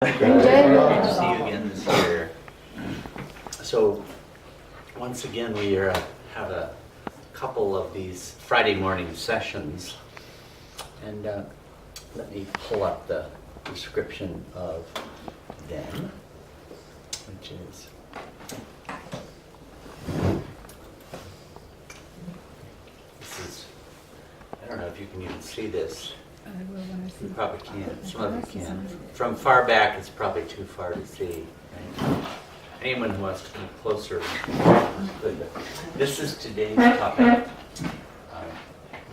Good to see you again this year. So, once again, we have a couple of these Friday morning sessions, and let me pull up the description of them, which is I don't know if you can even see this. You probably can't. Some of you can. From far back, it's probably too far to see. Right? Anyone who wants to come closer could. This is today's topic.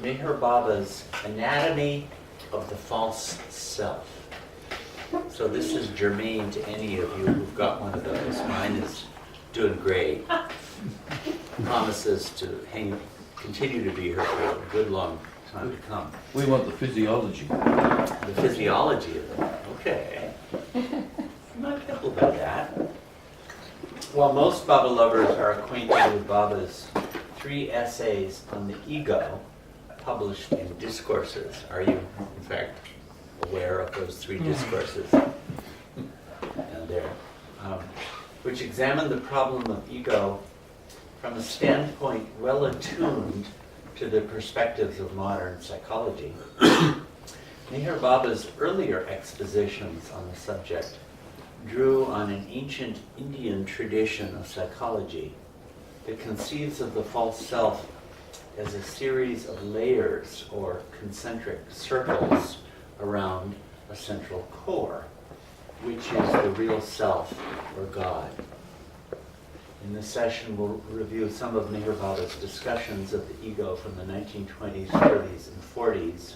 Meher Baba's Anatomy of the False Self. So this is germane to any of you who've got one of those. Mine is doing great. Promises to continue to be here for a good long time to come. We want the physiology. The physiology of it. Okay. I'm not careful about that. While most Baba lovers are acquainted with Baba's 3 essays on the ego, published in Discourses, are you, in fact, aware of those 3 discourses? And there, which examine the problem of ego from a standpoint well attuned to the perspectives of modern psychology. Meher Baba's earlier expositions on the subject drew on an ancient Indian tradition of psychology that conceives of the false self as a series of layers or concentric circles around a central core, which is the real self or God. In this session, we'll review some of Meher Baba's discussions of the ego from the 1920s, 30s, and 40s,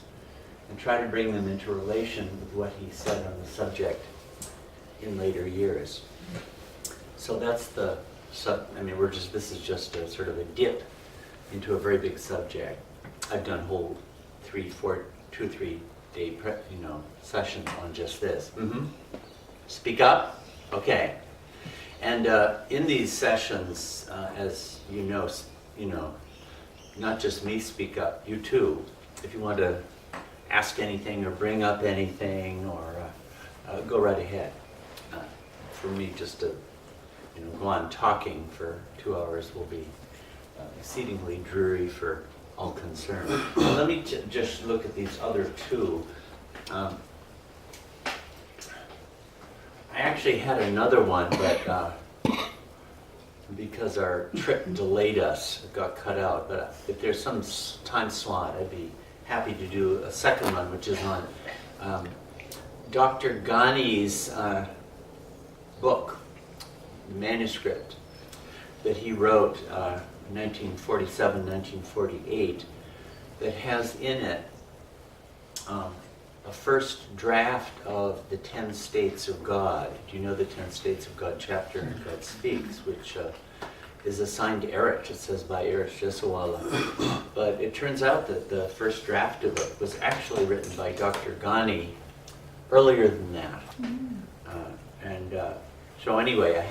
and try to bring them into relation with what he said on the subject in later years. So that's the this is just a sort of a dip into a very big subject. I've done whole 2 or 3 day sessions on just this. Speak up? Okay. And in these sessions, as you know, not just me speak up, you too. If you want to ask anything or bring up anything, or go right ahead. For me, just to go on talking for 2 hours will be exceedingly dreary for all concerned. Let me just look at these other 2. I actually had another one, but because our trip delayed us, it got cut out. But if there's some time slot, I'd be happy to do a second one, which is on Dr. Ghani's book, the manuscript that he wrote in 1947, 1948, that has in it a first draft of the 10 States of God. Do you know the 10 States of God chapter in God Speaks, which is assigned to Erich. It says by Erich Jesawala. But it turns out that the first draft of it was actually written by Dr. Ghani earlier than that. So anyway, I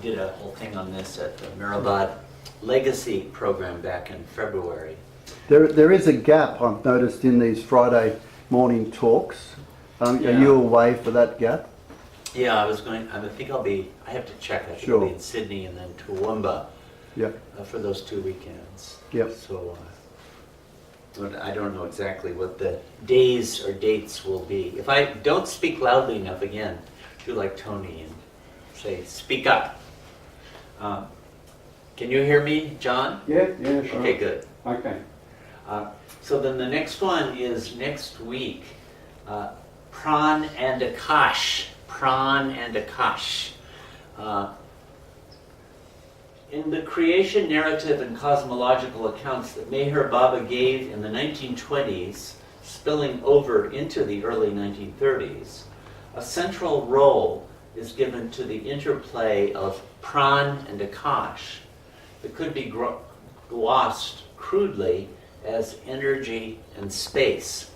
did a whole thing on this at the Mirabad Legacy program back in February. There is a gap I've noticed in these Friday morning talks. Are you away for that gap? Yeah, I think I have to check. I think I'll be in Sydney and then Toowoomba for those 2 weekends. Yep. So I don't know exactly what the days or dates will be. If I don't speak loudly enough, again, do like Tony and say, speak up. Can you hear me, John? Yeah, sure. Okay, good. Okay. So then the next one is next week, Pran and Akash. Pran and Akash. In the creation narrative and cosmological accounts that Meher Baba gave in the 1920s, spilling over into the early 1930s, a central role is given to the interplay of Pran and Akash that could be glossed crudely as energy and space.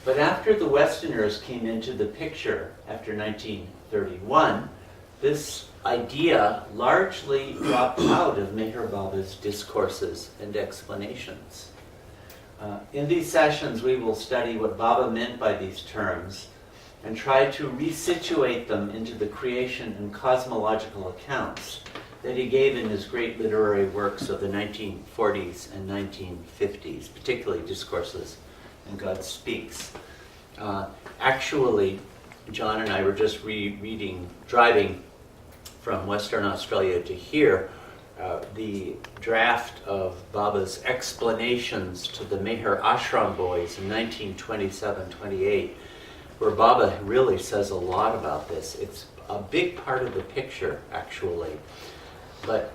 But after the Westerners came into the picture after 1931, this idea largely dropped out of Meher Baba's discourses and explanations. In these sessions, we will study what Baba meant by these terms and tried to resituate them into the creation and cosmological accounts that he gave in his great literary works of the 1940s and 1950s, particularly Discourses and God Speaks. Actually, John and I were just driving from Western Australia to here, the draft of Baba's explanations to the Meher Ashram boys in 1927-28, where Baba really says a lot about this. It's a big part of the picture, actually. But,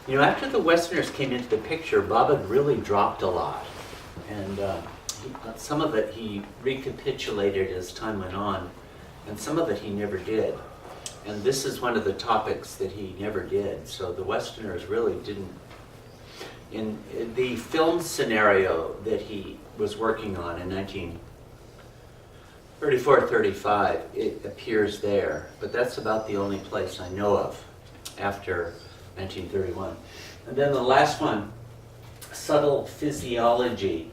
after the Westerners came into the picture, Baba really dropped a lot. And some of it he recapitulated as time went on, and some of it he never did. And this is one of the topics that he never did. So the Westerners really didn't. In the film scenario that he was working on in 1934-35, it appears there. But that's about the only place I know of after 1931. And then the last one, subtle physiology.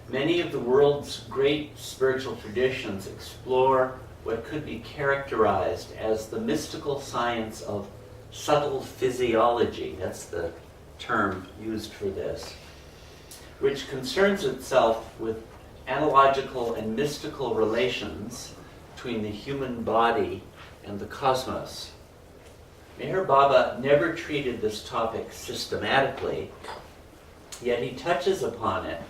Many of the world's great spiritual traditions explore what could be characterized as the mystical science of subtle physiology. That's the term used for this, which concerns itself with analogical and mystical relations between the human body and the cosmos. Meher Baba never treated this topic systematically, yet he touches upon it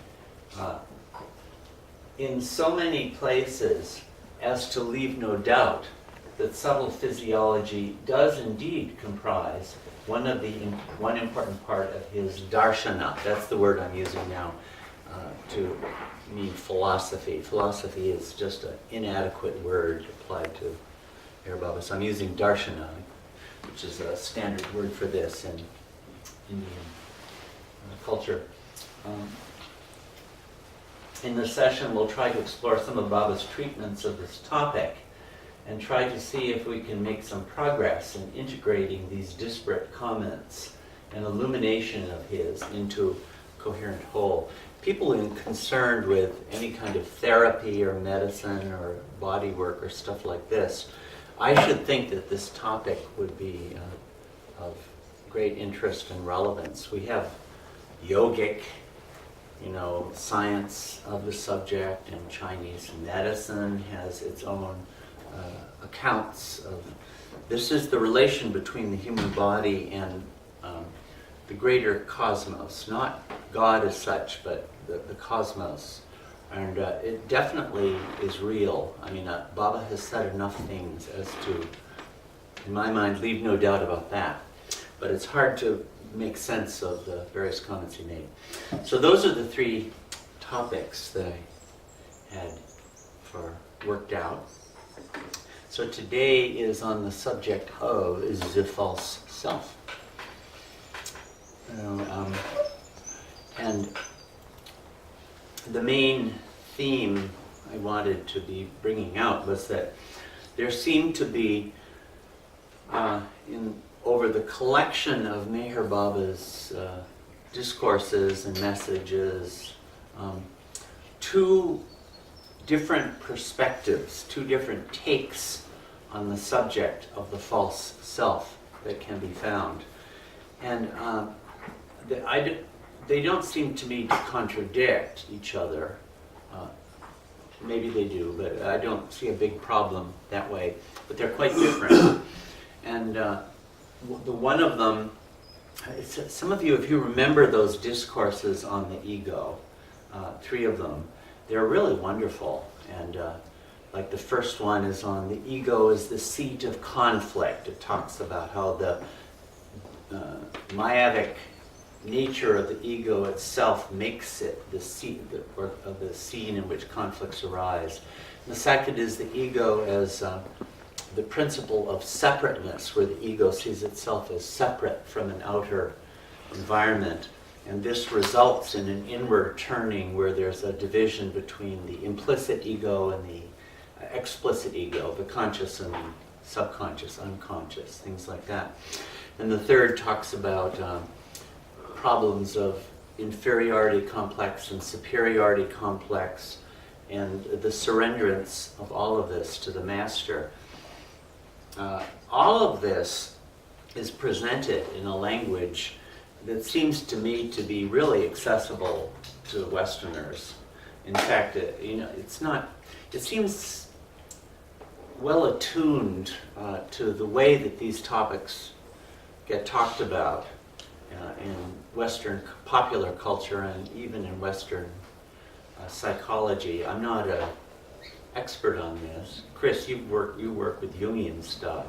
in so many places as to leave no doubt that subtle physiology does indeed comprise one important part of his darshana. That's the word I'm using now to mean philosophy. Philosophy is just an inadequate word applied to Meher Baba. So I'm using darshana, which is a standard word for this in Indian culture. In this session, we'll try to explore some of Baba's treatments of this topic and try to see if we can make some progress in integrating these disparate comments and illumination of his into a coherent whole. People concerned with any kind of therapy or medicine or body work or stuff like this, I should think that this topic would be of great interest and relevance. We have yogic, science of the subject, and Chinese medicine has its own accounts of. This is the relation between the human body and the greater cosmos, not God as such, but the cosmos. And it definitely is real. I mean, Baba has said enough things as to, in my mind, leave no doubt about that. But it's hard to make sense of the various comments he made. So those are the three topics that I had worked out. So today is on the subject of is the false self. And the main theme I wanted to be bringing out was that there seemed to be over the collection of Meher Baba's discourses and messages, two different perspectives, two different takes on the subject of the false self that can be found. And they don't seem to me to contradict each other. Maybe they do, but I don't see a big problem that way. But they're quite different. And the one of them, some of you, if you remember those discourses on the ego, three of them, they're really wonderful. And like the first one is on the ego is the seat of conflict. It talks about how the maiavic nature of the ego itself makes it the seat of the scene in which conflicts arise. And the second is the ego as the principle of separateness, where the ego sees itself as separate from an outer environment. And this results in an inward turning where there's a division between the implicit ego and the explicit ego, the conscious and the subconscious, unconscious, things like that. And the third talks about problems of inferiority complex and superiority complex, and the surrenderance of all of this to the master. All of this is presented in a language that seems to me to be really accessible to Westerners. In fact, it seems well attuned to the way that these topics get talked about in Western popular culture and even in Western psychology. I'm not an expert on this. Chris, you work with Jungian stuff,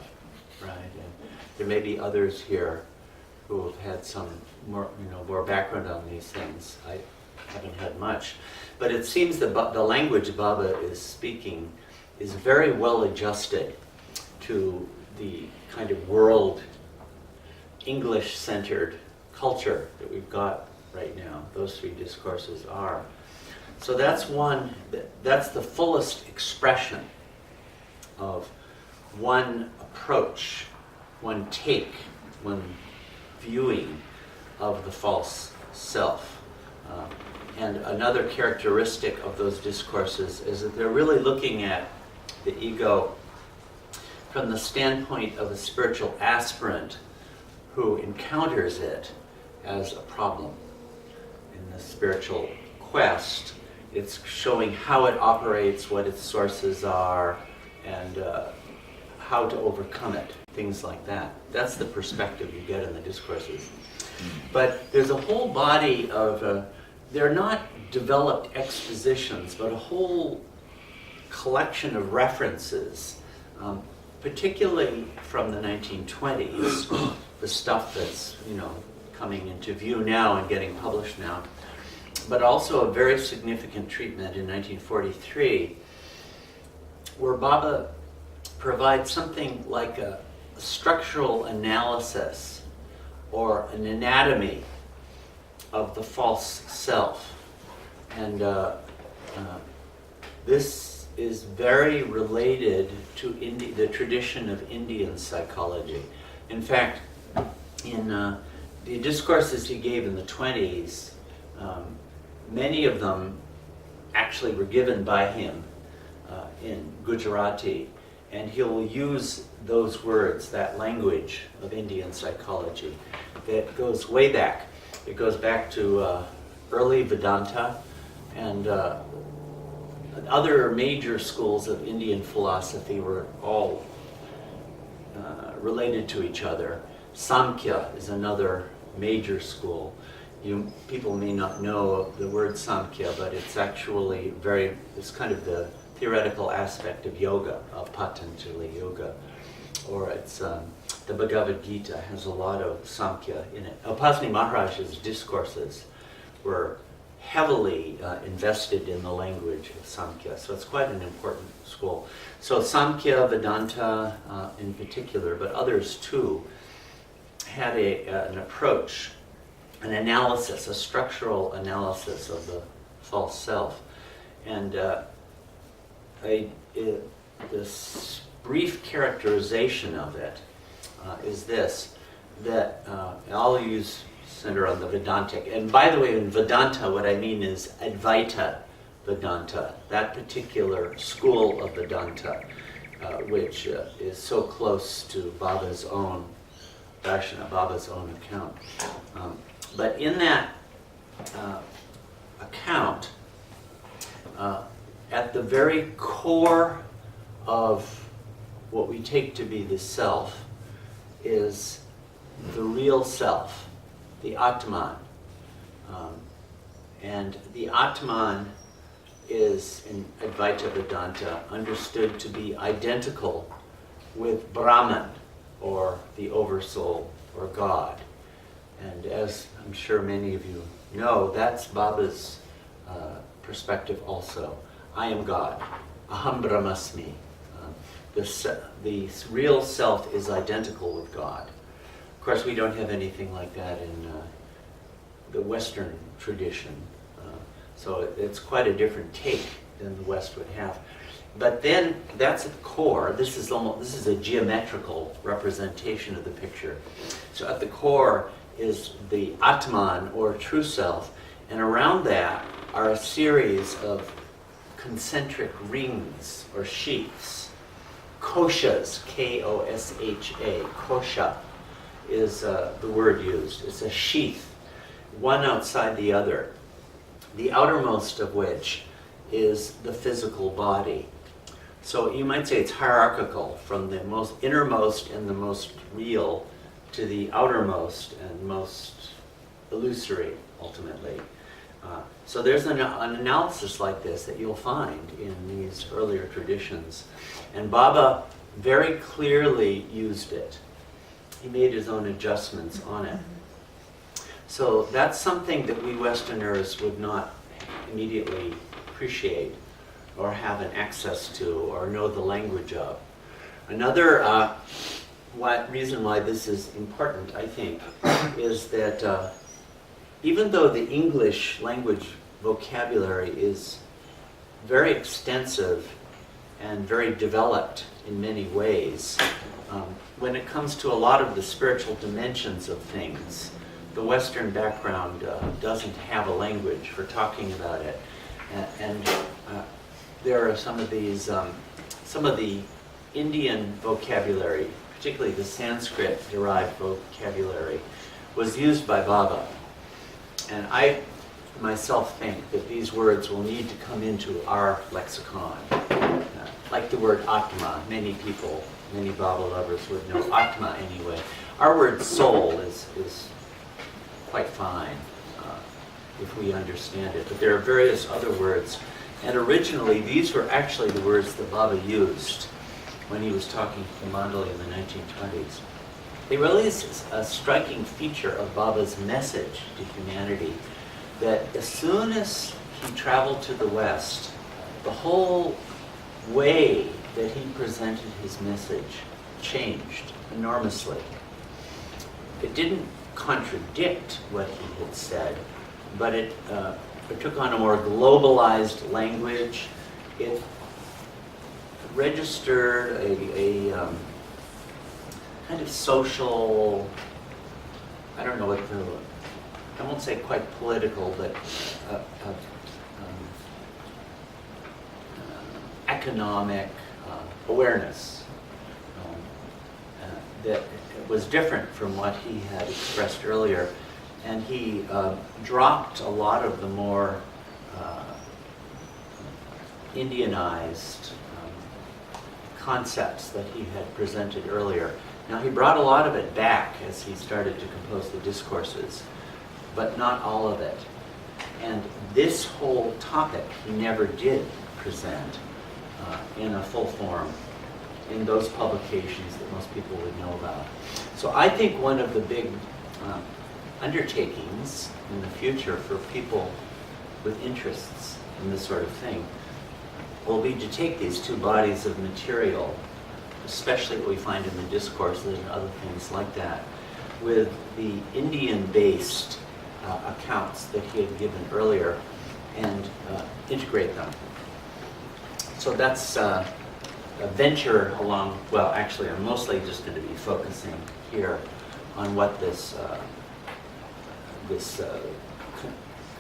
right? And there may be others here who have had some more background on these things. I haven't had much, but it seems that the language Baba is speaking is very well adjusted to the kind of world English-centered culture that we've got right now. Those three discourses are. So that's the fullest expression of one approach, one take, one viewing of the false self. And another characteristic of those discourses is that they're really looking at the ego from the standpoint of a spiritual aspirant who encounters it as a problem. In the spiritual quest, it's showing how it operates, what its sources are, and how to overcome it, things like that. That's the perspective you get in the discourses. But there's a whole body of, they're not developed expositions, but a whole collection of references, particularly from the 1920s, the stuff that's coming into view now and getting published now, but also a very significant treatment in 1943, where Baba provides something like a structural analysis or an anatomy of the false self. And this is very related to the tradition of Indian psychology. In fact, in the discourses he gave in the 20s, many of them actually were given by him in Gujarati, and he'll use those words, that language of Indian psychology that goes way back. It goes back to early Vedanta and other major schools of Indian philosophy were all related to each other. Samkhya is another major school. People may not know the word Samkhya, but it's actually it's kind of the theoretical aspect of yoga, of Patanjali yoga. Or it's the Bhagavad Gita has a lot of Samkhya in it. Upasani Maharaj's discourses were heavily invested in the language of Samkhya, so it's quite an important school. So Samkhya, Vedanta in particular, but others too, had an approach, an analysis, a structural analysis of the false self. And this brief characterization of it is this, that I'll use center on the Vedantic. And by the way, in Vedanta, what I mean is Advaita Vedanta, that particular school of Vedanta, which is so close to Baba's own darshana, Baba's own account. But in that account, at the very core of what we take to be the self is the real self, the Atman. And the Atman is, in Advaita Vedanta, understood to be identical with Brahman, or the Oversoul, or God. And as I'm sure many of you know, that's Baba's perspective also. I am God. Aham Brahmasmi. The real self is identical with God. Of course, we don't have anything like that in the Western tradition. So it's quite a different take than the West would have. But then that's at the core. This is a geometrical representation of the picture. So at the core is the Atman, or true self, and around that are a series of concentric rings or sheaths. Koshas, K-O-S-H-A, kosha is the word used. It's a sheath, one outside the other, the outermost of which is the physical body. So you might say it's hierarchical from the most innermost and the most real to the outermost and most illusory, ultimately. So there's an analysis like this that you'll find in these earlier traditions. And Baba very clearly used it. He made his own adjustments on it. So that's something that we Westerners would not immediately appreciate or have an access to or know the language of. Another reason why this is important, I think, is that even though the English language vocabulary is very extensive and very developed in many ways, when it comes to a lot of the spiritual dimensions of things, the Western background doesn't have a language for talking about it. And there are some of these, some of the Indian vocabulary, particularly the Sanskrit-derived vocabulary, was used by Baba. And I myself think that these words will need to come into our lexicon. Like the word Atma, many people, many Baba lovers would know Atma anyway. Our word soul is quite fine if we understand it, but there are various other words. And originally, these were actually the words that Baba used when he was talking to the Mandali in the 1920s. It really is a striking feature of Baba's message to humanity that as soon as he traveled to the West, the whole way that he presented his message changed enormously. It didn't contradict what he had said, but it took on a more globalized language. It registered a kind of social, I don't know what I won't say quite political, but economic awareness that was different from what he had expressed earlier. And he dropped a lot of the more Indianized concepts that he had presented earlier. Now he brought a lot of it back as he started to compose the Discourses, but not all of it. And this whole topic he never did present in a full form in those publications that most people would know about. So I think one of the big undertakings in the future for people with interests in this sort of thing will be to take these two bodies of material, especially what we find in the Discourses and other things like that, with the Indian-based accounts that he had given earlier and integrate them. So that's a venture along, well, actually I'm mostly just going to be focusing here on what this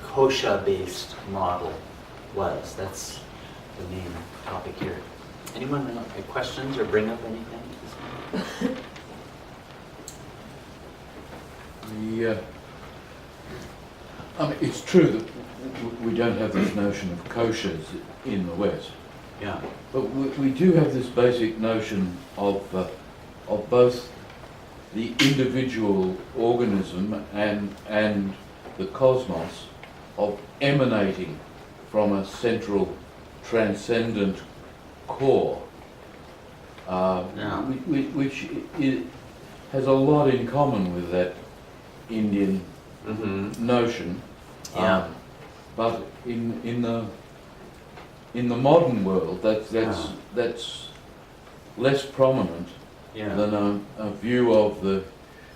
kosha-based model was. That's the main topic here. Anyone have questions or bring up anything? I mean, it's true that we don't have this notion of koshas in the West. Yeah. But we do have this basic notion of both the individual organism and the cosmos of emanating from a central transcendent core, which has a lot in common with that Indian notion. Yeah. But in the modern world, that's less prominent than a view of the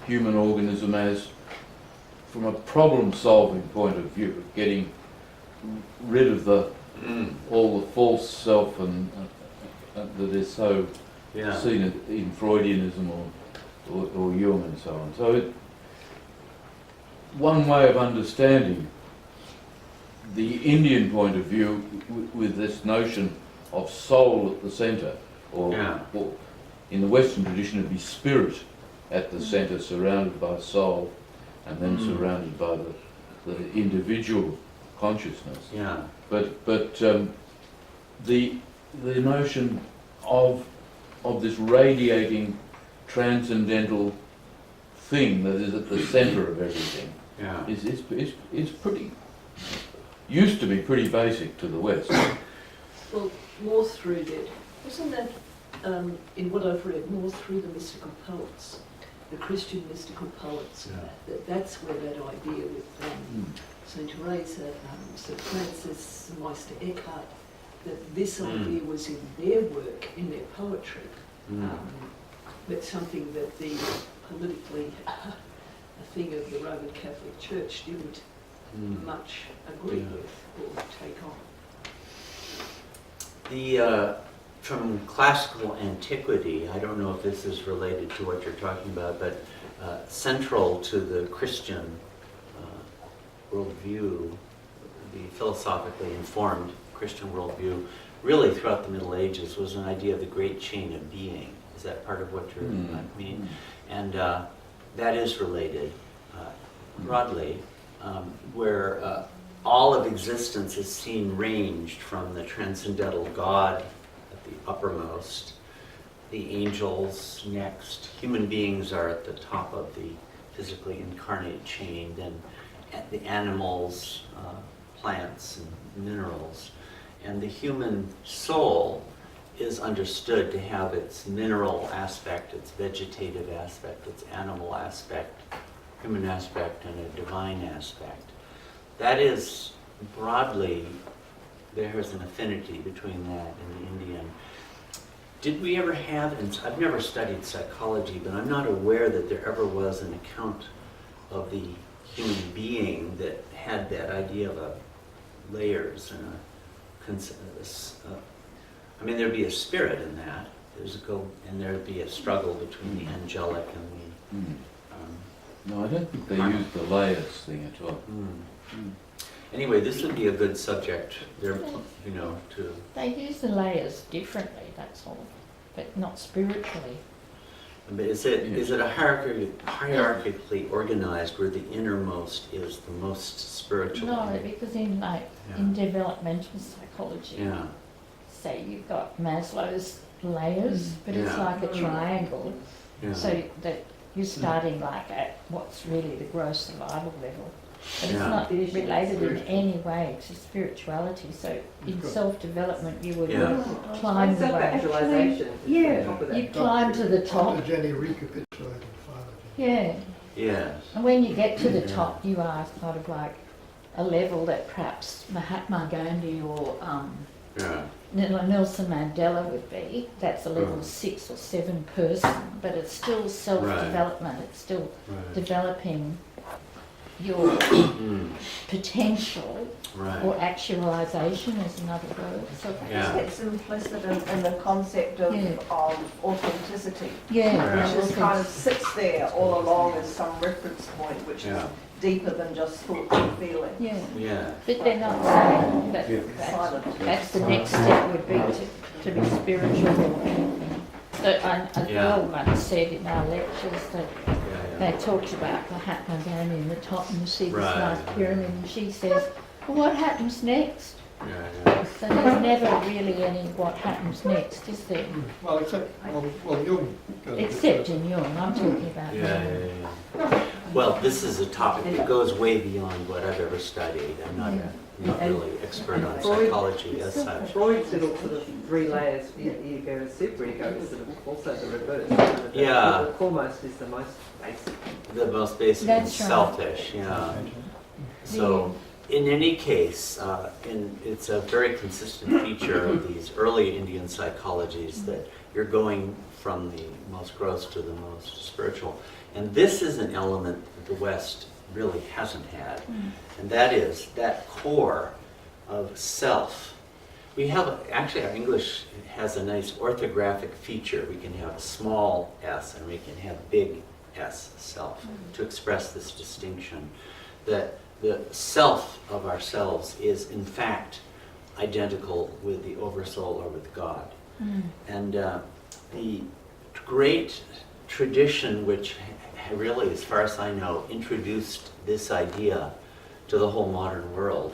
human organism as, from a problem-solving point of view, getting rid of all the false self and that is so seen in Freudianism or Jung and so on. So one way of understanding the Indian point of view with this notion of soul at the centre, or in the Western tradition it'd be spirit at the centre, surrounded by soul, and then surrounded by the individual consciousness. Yeah. But the notion of this radiating transcendental thing that is at the centre of everything is pretty, used to be pretty basic to the West. Well, more through that, wasn't that, in what I've read, more through the mystical poets, the Christian mystical poets, that's where that idea with St. Teresa, St. Francis, Meister Eckhart, that this idea was in their work, in their poetry, but something that the politically a thing of the Roman Catholic Church didn't much agree with or take on. From classical antiquity, I don't know if this is related to what you're talking about, but central to the Christian worldview, the philosophically informed Christian worldview, really throughout the Middle Ages, was an idea of the great chain of being. Is that part of what you're meaning? And that is related broadly, where all of existence is seen ranged from the transcendental God at the uppermost, the angels next, human beings are at the top of the physically incarnate chain, then the animals, plants and minerals. And the human soul is understood to have its mineral aspect, its vegetative aspect, its animal aspect, human aspect, and a divine aspect. That is broadly, there's an affinity between that and the Indian. Did we ever have, and I've never studied psychology, but I'm not aware that there ever was an account of the human being that had that idea of layers and I mean, there'd be a spirit in that. And there'd be a struggle between the angelic and the... No, I don't think they used the layers thing at all. Anyway, this would be a good subject, there, you know, to... They use the layers differently, that's all, but not spiritually. But is it a hierarchically organized where the innermost is the most spiritual? No, because in developmental psychology, say you've got Maslow's layers, but it's like a triangle, so that you're starting like at what's really the gross survival level. But it's not related in any way to spirituality. So in self-development, you would climb the way. You climb to the top. Jenny recapitulated Yeah. And when you get to the top, you are sort of like a level that perhaps Mahatma Gandhi or Nelson Mandela would be. That's a level 6 or 7 person, but it's still self-development. It's still developing your potential or actualization is another word. So it's implicit in the concept of authenticity, which is kind of sits there all along as some reference point, which is deeper than just thoughts and feelings. But they're not saying that that's the next step would be to be spiritual. So a girl once said in our lectures that they talked about Mahatma Gandhi in the top and you see this nice pyramid and she says, well, what happens next? So there's never really any what happens next, is there? Well, except Jung. Except in Jung, I'm talking about Well, this is a topic that goes way beyond what I've ever studied. I'm not really expert on psychology as such. Freud said also the 3 layers, ego and super ego is sort of also the reverse. The foremost is the most basic. The most basic and selfish, So, in any case, it's a very consistent feature of these early Indian psychologies that you're going from the most gross to the most spiritual. And this is an element that the West really hasn't had. And that is that core of self. We have, actually our English has a nice orthographic feature. We can have a small s and we can have big S, self, to express this distinction. That the self of ourselves is in fact identical with the oversoul or with God. And the great tradition which really, as far as I know, introduced this idea to the whole modern world.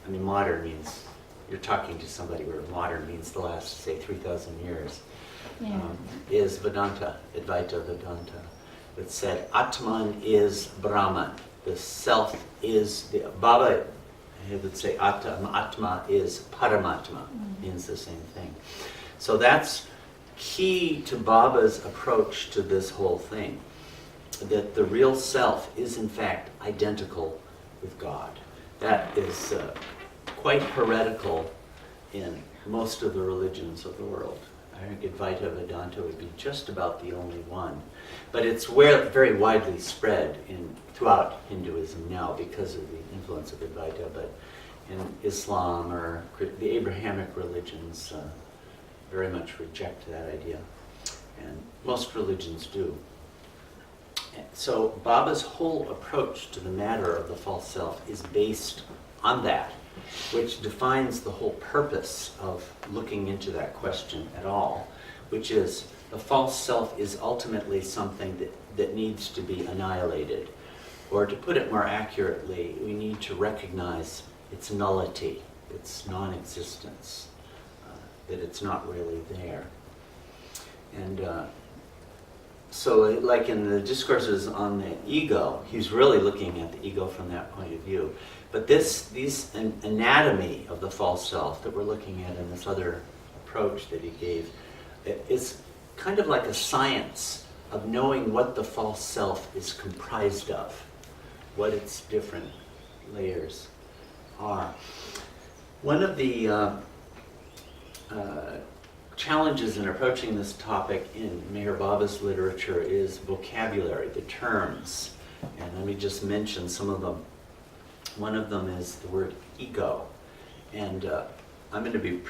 I mean, modern means, you're talking to somebody where modern means the last, say, 3,000 years, is Vedanta, Advaita Vedanta, that said Atman is Brahman. The self is, the Baba, he would say Atma is Paramatma, means the same thing. So that's key to Baba's approach to this whole thing, that the real self is in fact identical with God. That is quite heretical in most of the religions of the world. I think Advaita Vedanta would be just about the only one. But it's very widely spread throughout Hinduism now because of the influence of Advaita, but in Islam or the Abrahamic religions very much reject that idea. And most religions do. So Baba's whole approach to the matter of the false self is based on that, which defines the whole purpose of looking into that question at all, which is the false self is ultimately something that needs to be annihilated. Or to put it more accurately, we need to recognize its nullity, its non-existence, that it's not really there. And so like in the Discourses on the ego, he's really looking at the ego from that point of view. But these anatomy of the false self that we're looking at in this other approach that he gave, is kind of like a science of knowing what the false self is comprised of, what its different layers are. One of the challenges in approaching this topic in Meher Baba's literature is vocabulary, the terms. And let me just mention some of them. One of them is the word ego. And I'm going to be,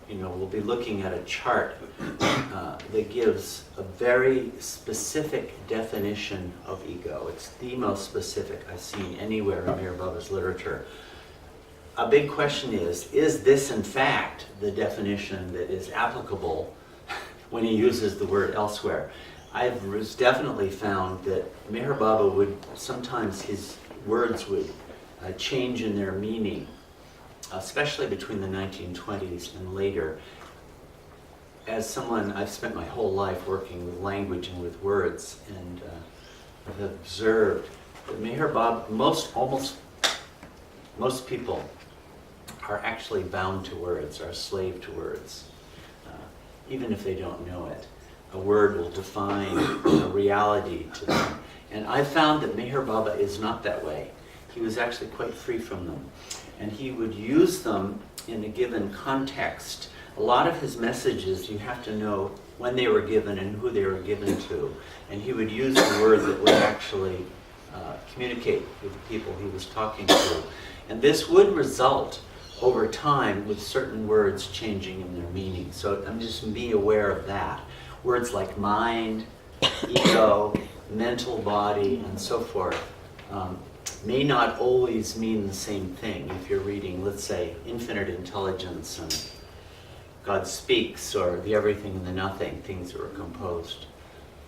we'll be looking at a chart that gives a very specific definition of ego. It's the most specific I've seen anywhere in Meher Baba's literature. A big question is this in fact the definition that is applicable when he uses the word elsewhere? I've definitely found that Meher Baba would, sometimes his words would change in their meaning, especially between the 1920s and later. As someone, I've spent my whole life working with language and with words, and I've observed that Meher Baba, most people are actually bound to words, are slave to words, even if they don't know it. A word will define a reality to them. And I found that Meher Baba is not that way. He was actually quite free from them. And he would use them in a given context. A lot of his messages, you have to know when they were given and who they were given to. And he would use a word that would actually communicate with the people he was talking to. And this would result over time with certain words changing in their meaning. So I'm just be aware of that. Words like mind, ego, mental body, and so forth may not always mean the same thing. If you're reading, let's say, Infinite Intelligence and God Speaks, or The Everything and the Nothing, things that were composed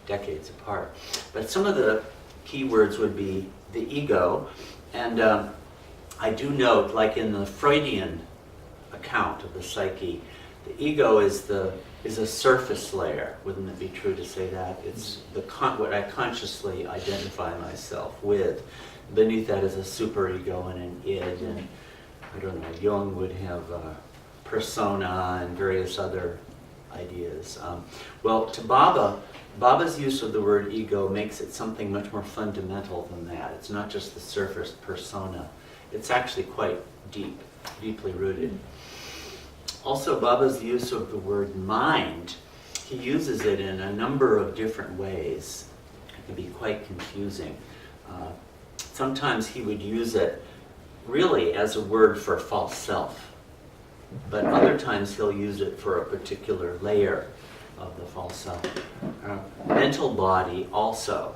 decades apart. But some of the key words would be the ego, and I do note, like in the Freudian account of the psyche, the ego is a surface layer. Wouldn't it be true to say that? It's what I consciously identify myself with. Beneath that is a superego and an id, and I don't know, Jung would have persona and various other ideas. Well, to Baba's use of the word ego makes it something much more fundamental than that. It's not just the surface persona. It's actually quite deeply rooted. Also, Baba's use of the word mind, he uses it in a number of different ways. It can be quite confusing. Sometimes he would use it really as a word for false self, but other times he'll use it for a particular layer of the false self. Mental body also.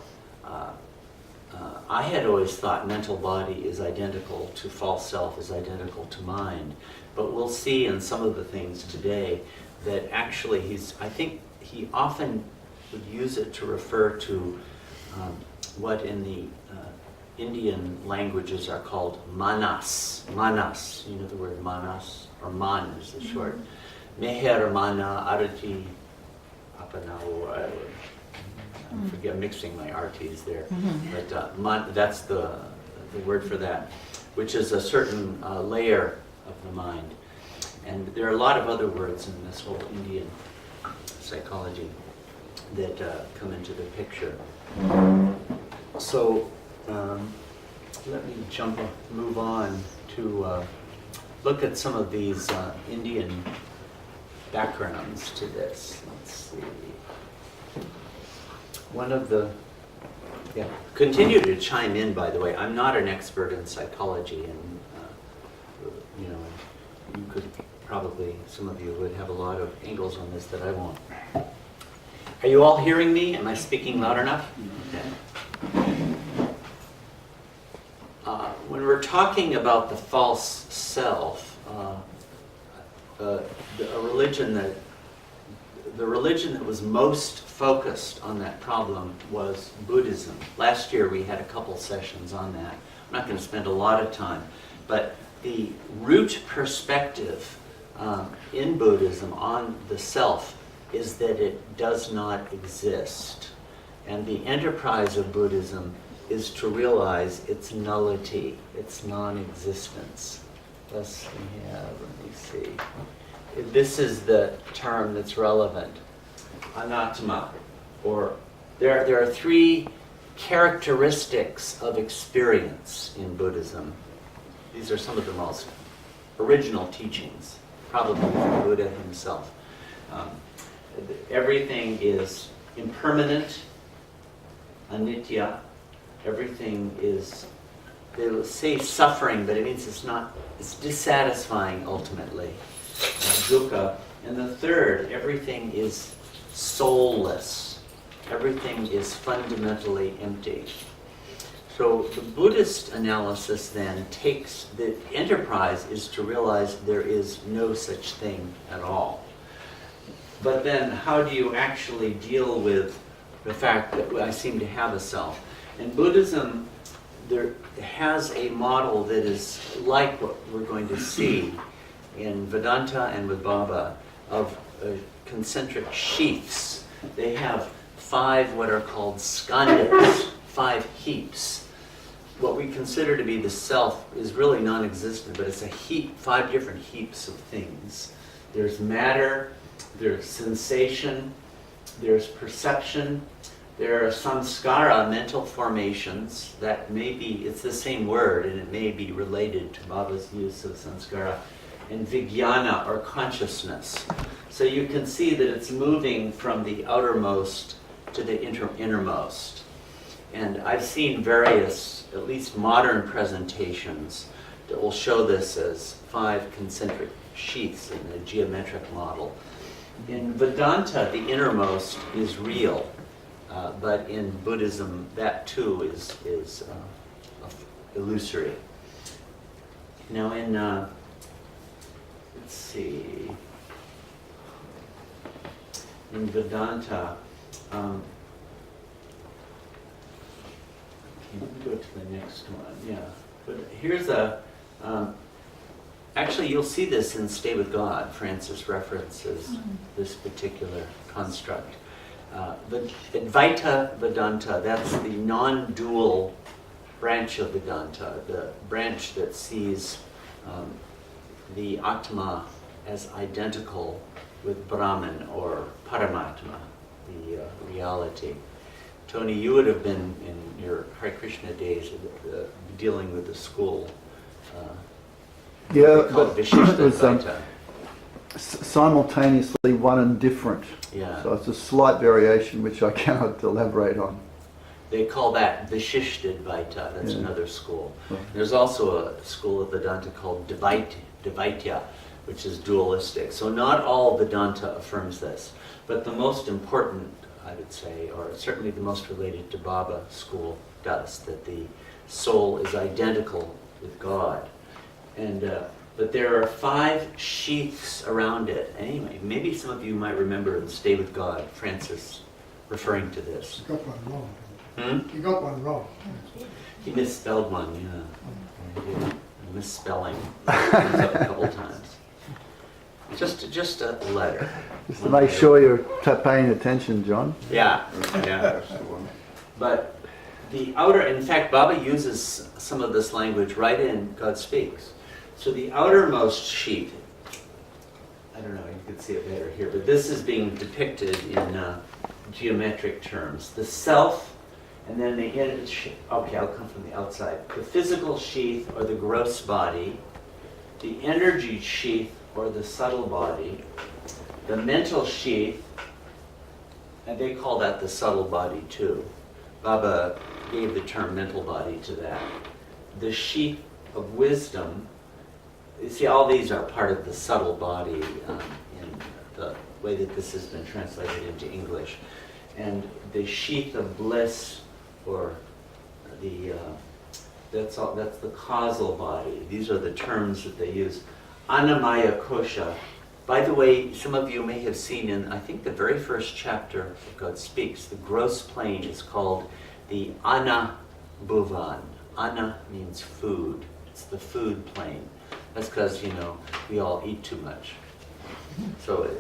I had always thought mental body is identical to false self, is identical to mind. But we'll see in some of the things today that actually I think he often would use it to refer to what in the Indian languages are called manas. Manas, you know the word manas, or man is the short. Meher, mana, arati, apanao. I forget, mixing my RTs there. But that's the word for that, which is a certain layer of the mind. And there are a lot of other words in this whole Indian psychology that come into the picture. So let me move on to look at some of these Indian backgrounds to this. Let's see. One of the, continue to chime in, by the way. I'm not an expert in psychology, and you could probably, some of you would have a lot of angles on this that I won't. Are you all hearing me? Am I speaking loud enough? Okay. When we're talking about the false self, the religion that was most focused on that problem was Buddhism. Last year we had a couple sessions on that. I'm not going to spend a lot of time, but the root perspective in Buddhism on the self is that it does not exist. And the enterprise of Buddhism is to realize its nullity, its non-existence. Thus we have, let me see. This is the term that's relevant. Anattama, or there are three characteristics of experience in Buddhism. These are some of the most original teachings, probably from Buddha himself. Everything is impermanent, anitya. Everything is, they will say suffering, but it means it's dissatisfying ultimately. Dukkha. And the third, everything is soulless. Everything is fundamentally empty. So the Buddhist analysis then takes, the enterprise is to realize there is no such thing at all. But then how do you actually deal with the fact that I seem to have a self? In Buddhism, there has a model that is like what we're going to see in Vedanta and with Baba, of concentric sheaths. They have 5 what are called skandhas, 5 heaps. What we consider to be the self is really non-existent, but it's a heap, 5 different heaps of things. There's matter, there's sensation, there's perception, there are samskara, mental formations, that may be, it's the same word, and it may be related to Baba's use of samskara, and vijnana, or consciousness. So you can see that it's moving from the outermost to the innermost. And I've seen various, at least modern presentations, that will show this as 5 concentric sheaths in a geometric model. In Vedanta, the innermost is real, but in Buddhism, that too is illusory. Now in, let's see, in Vedanta, let me go to the next one, yeah. But here's actually you'll see this in Stay with God. Francis references this particular construct. Advaita Vedanta, that's the non-dual branch of Vedanta, the branch that sees the Atma as identical with Brahman or Paramatma, the reality. Tony, you would have been in your Hare Krishna days dealing with the school. Yeah, but it was simultaneously one and different. Yeah. So it's a slight variation which I cannot elaborate on. They call that Vishishtadvaita. That's another school. Right. There's also a school of Vedanta called Dvaitya, which is dualistic. So not all Vedanta affirms this, but the most important I would say, or certainly the most related to Baba school does, that the soul is identical with God. And but there are 5 sheaths around it. Anyway, maybe some of you might remember in Stay with God, Francis referring to this. You got one wrong. Hmm? You got one wrong. He misspelled one, yeah. He did. Misspelling comes up a couple times. Just a letter. Just to make sure you're paying attention, John. Yeah, yeah. But the outer, in fact, Baba uses some of this language right in God Speaks. So the outermost sheath, I don't know, you could see it better here, but this is being depicted in geometric terms. The self, and then the inner, okay, I'll come from the outside. The physical sheath, or the gross body, the energy sheath, or the subtle body, the mental sheath, and they call that the subtle body too. Baba gave the term mental body to that. The sheath of wisdom, you see, all these are part of the subtle body in the way that this has been translated into English. And the sheath of bliss, or the that's the causal body. These are the terms that they use. Annamaya kosha. By the way, some of you may have seen in, I think, the very first chapter of God Speaks, the gross plane is called the Anna Bhuvan. Anna means food. It's the food plane. That's because, we all eat too much. So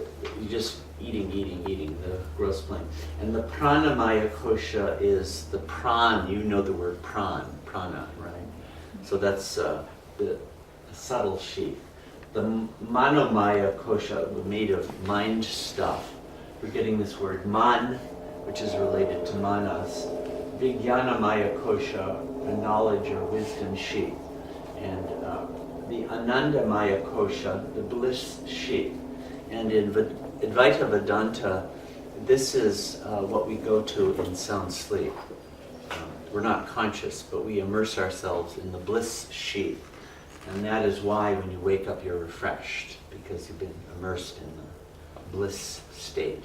you just eating, the gross plane. And the pranamaya kosha is the pran. You know the word prana, right? So that's the subtle sheath. The manomaya kosha, made of mind stuff. We're getting this word man, which is related to manas. Vijnanamaya kosha, a knowledge or wisdom sheath. And the Anandamaya kosha, the bliss sheath. And in Advaita Vedanta, this is what we go to in sound sleep. We're not conscious, but we immerse ourselves in the bliss sheath. And that is why when you wake up you're refreshed, because you've been immersed in the bliss state.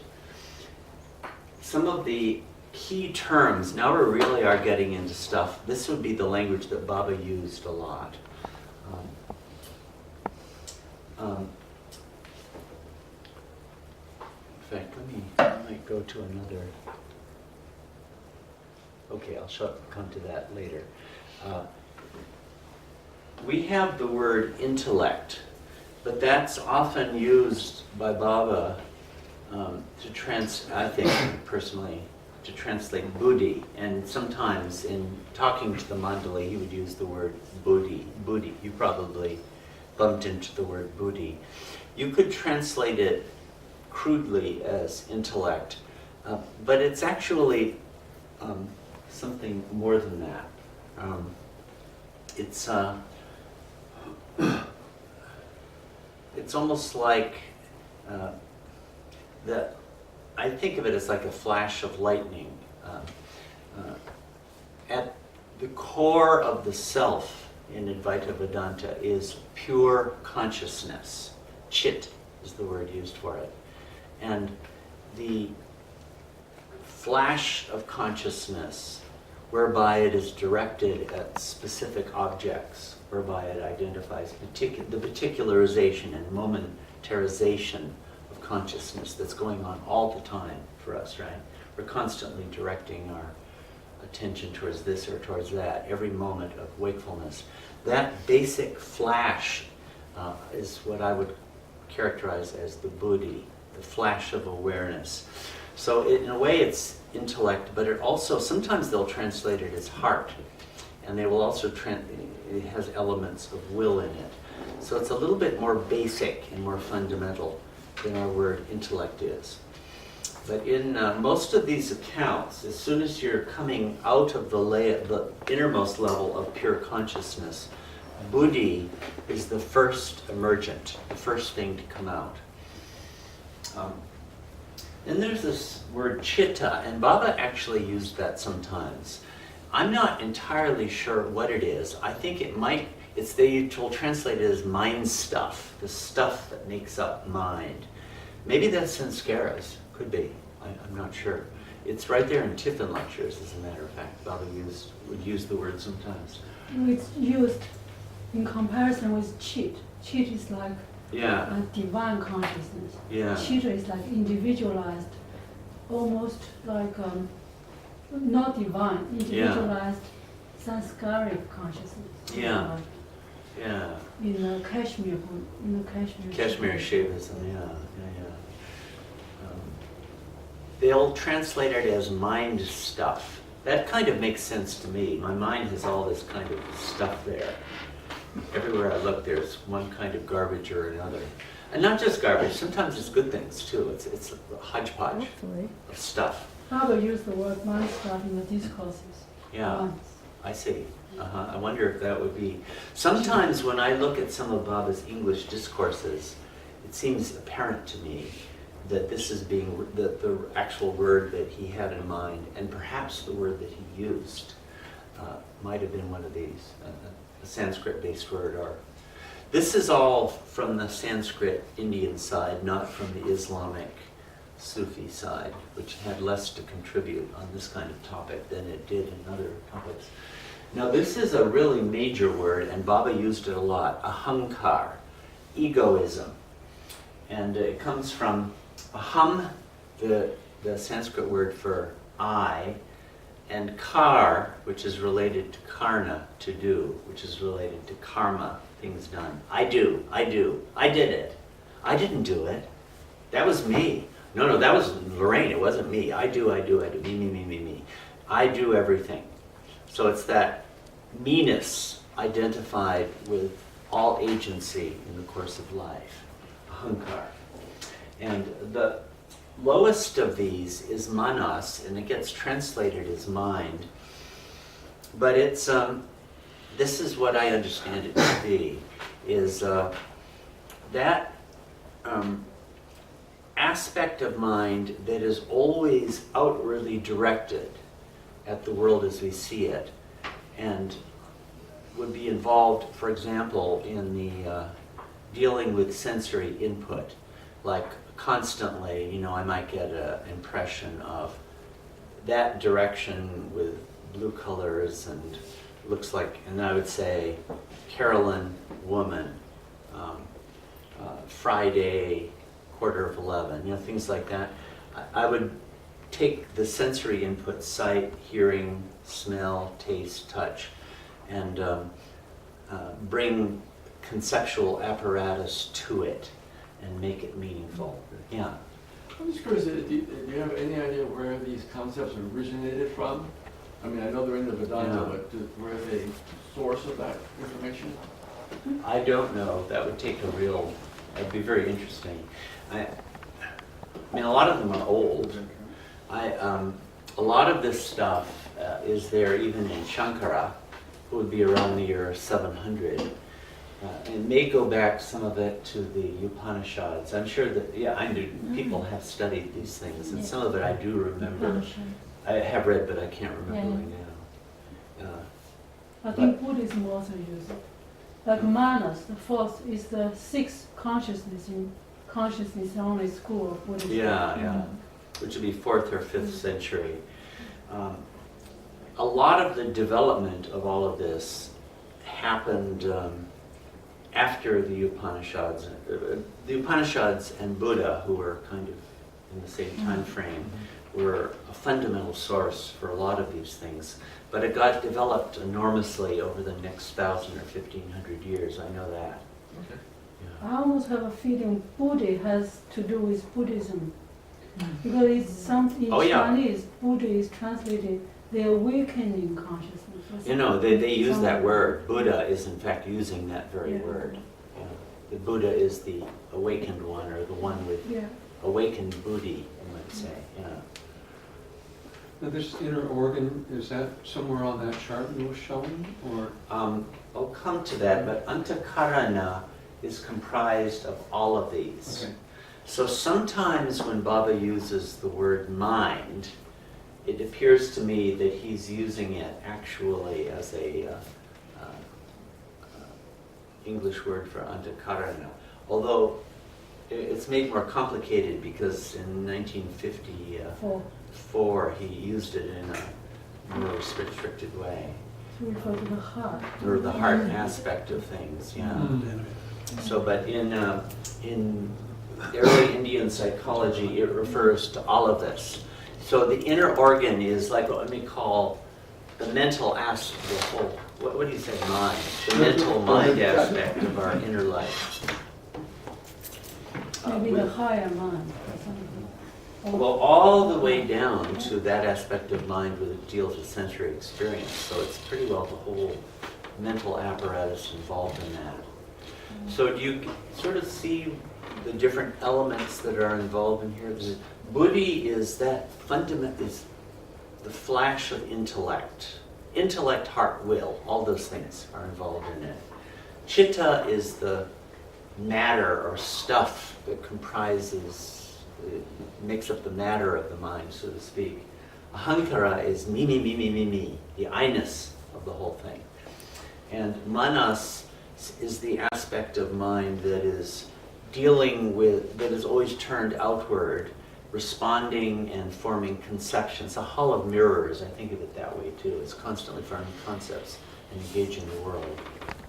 Some of the key terms, now we really are getting into stuff. This would be the language that Baba used a lot. In fact, I might go to another. Okay, I'll come to that later. We have the word intellect, but that's often used by Baba I think personally, to translate buddhi. And sometimes in talking to the mandali, he would use the word buddhi. Buddhi. You probably bumped into the word buddhi. You could translate it crudely as intellect, but it's actually something more than that. It's almost like I think of it as like a flash of lightning. At the core of the self in Advaita Vedanta is pure consciousness. Chit is the word used for it. And the flash of consciousness, whereby it is directed at specific objects, whereby it identifies the particularization and momentarization of consciousness that's going on all the time for us, right? We're constantly directing our attention towards this or towards that, every moment of wakefulness. That basic flash is what I would characterize as the buddhi, the flash of awareness. So in a way it's intellect, but it also, sometimes they'll translate it as heart, and they will also, it has elements of will in it. So it's a little bit more basic and more fundamental than our word intellect is. But in most of these accounts, as soon as you're coming out of the innermost level of pure consciousness, buddhi is the first emergent, the first thing to come out. Then there's this word chitta, and Baba actually used that sometimes. I'm not entirely sure what it is. I think they will translate it as mind stuff, the stuff that makes up mind. Maybe that's sanskaras, could be, I'm not sure. It's right there in Tiffin lectures, as a matter of fact. Baba would use the word sometimes. It's used in comparison with chit. Chit is like Yeah, a divine consciousness. yeah, Chitra is like individualized, almost like not divine, individualized sanskaric consciousness. Yeah. yeah. In the Kashmir, Kashmir Shaivism, yeah. They'll translate it as mind stuff. That kind of makes sense to me. My mind has all this kind of stuff there. Everywhere I look, there's one kind of garbage or another. And not just garbage, sometimes it's good things too. It's a hodgepodge Hopefully. of stuff. Baba used the word mind stuff in the discourses. Yeah, Once. I see. I wonder if that would be... Sometimes when I look at some of Baba's English discourses, it seems apparent to me that this is being, the actual word that he had in mind, and perhaps the word that he used might have been one of these, a Sanskrit-based word. Or this is all from the Sanskrit Indian side, not from the Islamic Sufi side, which had less to contribute on this kind of topic than it did in other topics. Now this is a really major word, and Baba used it a lot, ahankar, egoism. And it comes from aham, the Sanskrit word for I, and kar, which is related to karna, to do, which is related to karma, things done. I do, I did it. I didn't do it. That was me. No, that was Lorraine, it wasn't me. I do, me. I do everything. So it's that me-ness identified with all agency in the course of life, ahankar. And the lowest of these is manas, and it gets translated as mind. But it's, this is what I understand it to be, is that aspect of mind that is always outwardly directed at the world as we see it, and would be involved, for example, in the dealing with sensory input. Like constantly, you know, I might get an impression of that direction with blue colors and looks like, and I would say, Carolyn, woman, Friday, 11:15, you know, things like that. I would take the sensory input, sight, hearing, smell, taste, touch, and bring conceptual apparatus to it and make it meaningful. Yeah. I'm just curious, do you have any idea where these concepts originated from? I mean, I know they're in the Vedanta, but where are they source of that information? I don't know. That would take a real, that'd be very interesting. I mean, a lot of them are old. A lot of this stuff is there even in Shankara, who would be around the year 700. It may go back, some of it, to the Upanishads. I'm sure that, yeah, I knew people have studied these things, and some of it I do remember. I have read, but I can't remember right now. I think Buddhism also uses it. Like manas, the fourth is the sixth consciousness in consciousness only school of Buddhism. Yeah. Which would be 4th or 5th century. A lot of the development of all of this happened after the Upanishads. The Upanishads and Buddha, who were kind of in the same time frame, were a fundamental source for a lot of these things. But it got developed enormously over the next 1,000 or 1,500 years. I know that. Okay. I almost have a feeling Buddha has to do with Buddhism. Because it's something in Chinese, Buddha is translated the awakening consciousness. You know, they use that word. Buddha is in fact using that very word. Yeah. The Buddha is the awakened one, or the one with awakened buddhi, you might say. Yeah. Now this inner organ, is that somewhere on that chart you were showing, or? I'll come to that, but antakarana is comprised of all of these. Okay. So sometimes when Baba uses the word mind, it appears to me that he's using it actually as a English word for antakarana. Although it's made more complicated because in 1954, before, he used it in a more restricted way. To refer to the heart. Or the heart aspect of things, yeah. So, but in early Indian psychology, it refers to all of this. So the inner organ is like what we call the mental aspect, the whole, what do you say, mind? The mental mind aspect of our inner life. Maybe the higher mind or something. Well, all the way down to that aspect of mind where it deals with sensory experience. So it's pretty well the whole mental apparatus involved in that. So do you sort of see the different elements that are involved in here? The buddhi is that fundament, is the flash of intellect. Intellect, heart, will, all those things are involved in it. Chitta is the matter or stuff that comprises, makes up the matter of the mind, so to speak. Ahankara is me, the I-ness of the whole thing. And manas is the aspect of mind that is dealing with, that is always turned outward, responding and forming conceptions. A hall of mirrors, I think of it that way too. It's constantly forming concepts and engaging the world.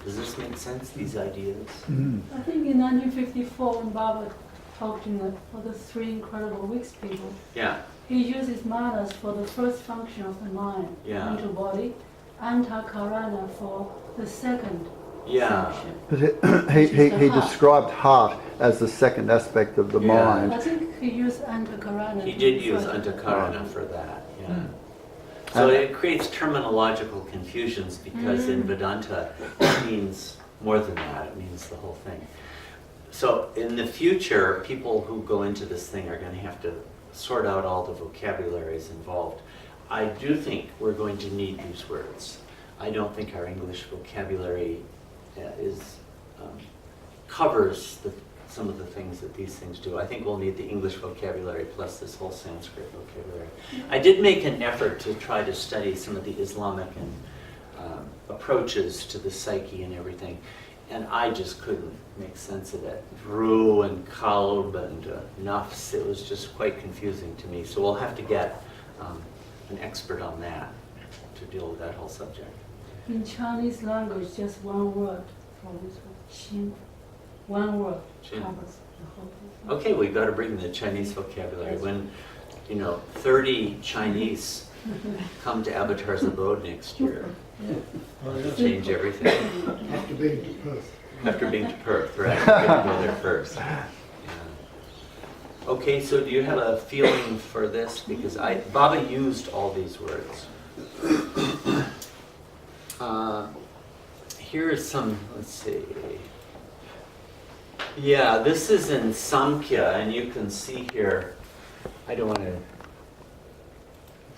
Does this make sense, these ideas? I think in 1954 when Baba talked for the 3 incredible weeks people, Yeah. he uses manas for the first function of the mind, mental body, antakarana for the second function. But he described heart as the second aspect of the mind. I think he used antakarana. He did use antakarana for that, yeah. So it creates terminological confusions because in Vedanta it means more than that, it means the whole thing. So in the future, people who go into this thing are going to have to sort out all the vocabularies involved. I do think we're going to need these words. I don't think our English vocabulary covers some of the things that these things do. I think we'll need the English vocabulary plus this whole Sanskrit vocabulary. I did make an effort to try to study some of the Islamic and approaches to the psyche and everything, and I just couldn't make sense of it. Ruh and kalb and nafs, it was just quite confusing to me. So we'll have to get an expert on that to deal with that whole subject. In Chinese language, just one word for this one, xin. One word Xin. covers the whole thing. Okay, we've got to bring the Chinese vocabulary. When, 30 Chinese come to Avatar's Abode next year, it'll change everything. After being to Perth. After being to Perth, right? We're going to go there first. Yeah. Okay, so do you have a feeling for this? Because Baba used all these words. Here's some, let's see. Yeah, this is in Samkhya, and you can see here, I don't want to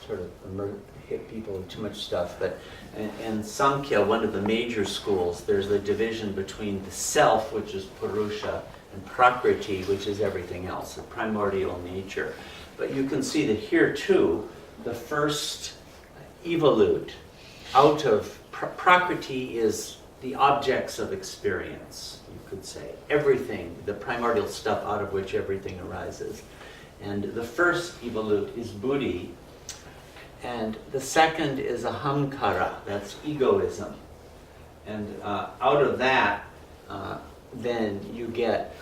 sort of hit people with too much stuff, but in Samkhya, one of the major schools, there's a division between the self, which is Purusha, and Prakriti, which is everything else, the primordial nature. But you can see that here too, the first evolute out of Prakriti is the objects of experience, you could say. Everything, the primordial stuff out of which everything arises. And the first evolute is buddhi, and the second is ahamkara, that's egoism. And out of that, then you get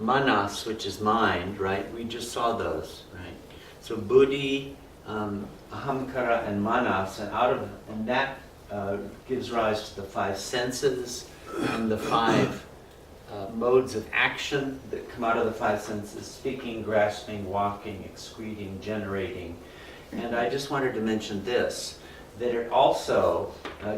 manas, which is mind, right? We just saw those, right? So buddhi, ahamkara, and manas, and that gives rise to the 5 senses and the 5 modes of action that come out of the 5 senses: speaking, grasping, walking, excreting, generating. And I just wanted to mention this, that it also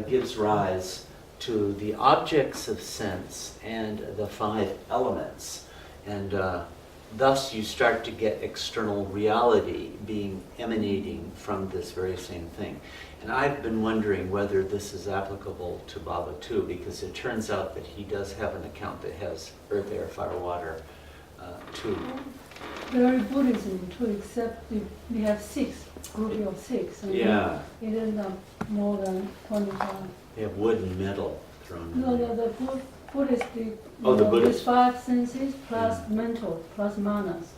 gives rise to the objects of sense and the 5 elements. And thus you start to get external reality emanating from this very same thing. And I've been wondering whether this is applicable to Baba too, because it turns out that he does have an account that has earth, air, fire, water too. There is Buddhism too, except we have 6, group of 6. And Yeah. It ends up more than 25. They have wood and metal thrown in No, there. the Buddhist, Oh, the Buddhist. with 5 senses plus mental plus manas.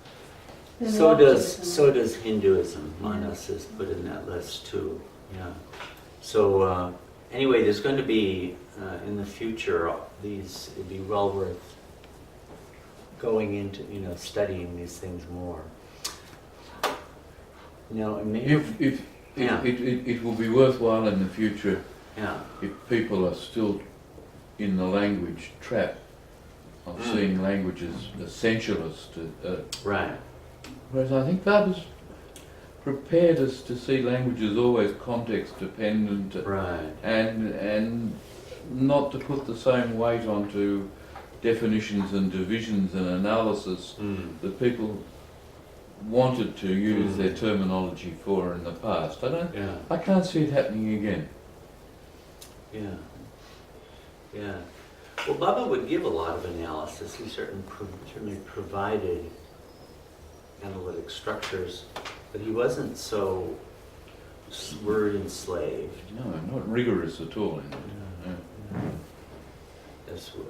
Then So objects does Hinduism. Manas is put in that list too. Yeah. So anyway, there's going to be in the future these. It'd be well worth going into studying these things more. It will be worthwhile in the future if people are still in the language trap of seeing language as essentialist. Right. Whereas I think Baba's prepared us to see language as always context dependent, right, and not to put the same weight onto definitions and divisions and analysis that people wanted to use their terminology for in the past. I can't see it happening again. Yeah. Yeah. Well, Baba would give a lot of analysis. He certainly provided analytic structures, but he wasn't so word enslaved. No, not rigorous at all. That's what.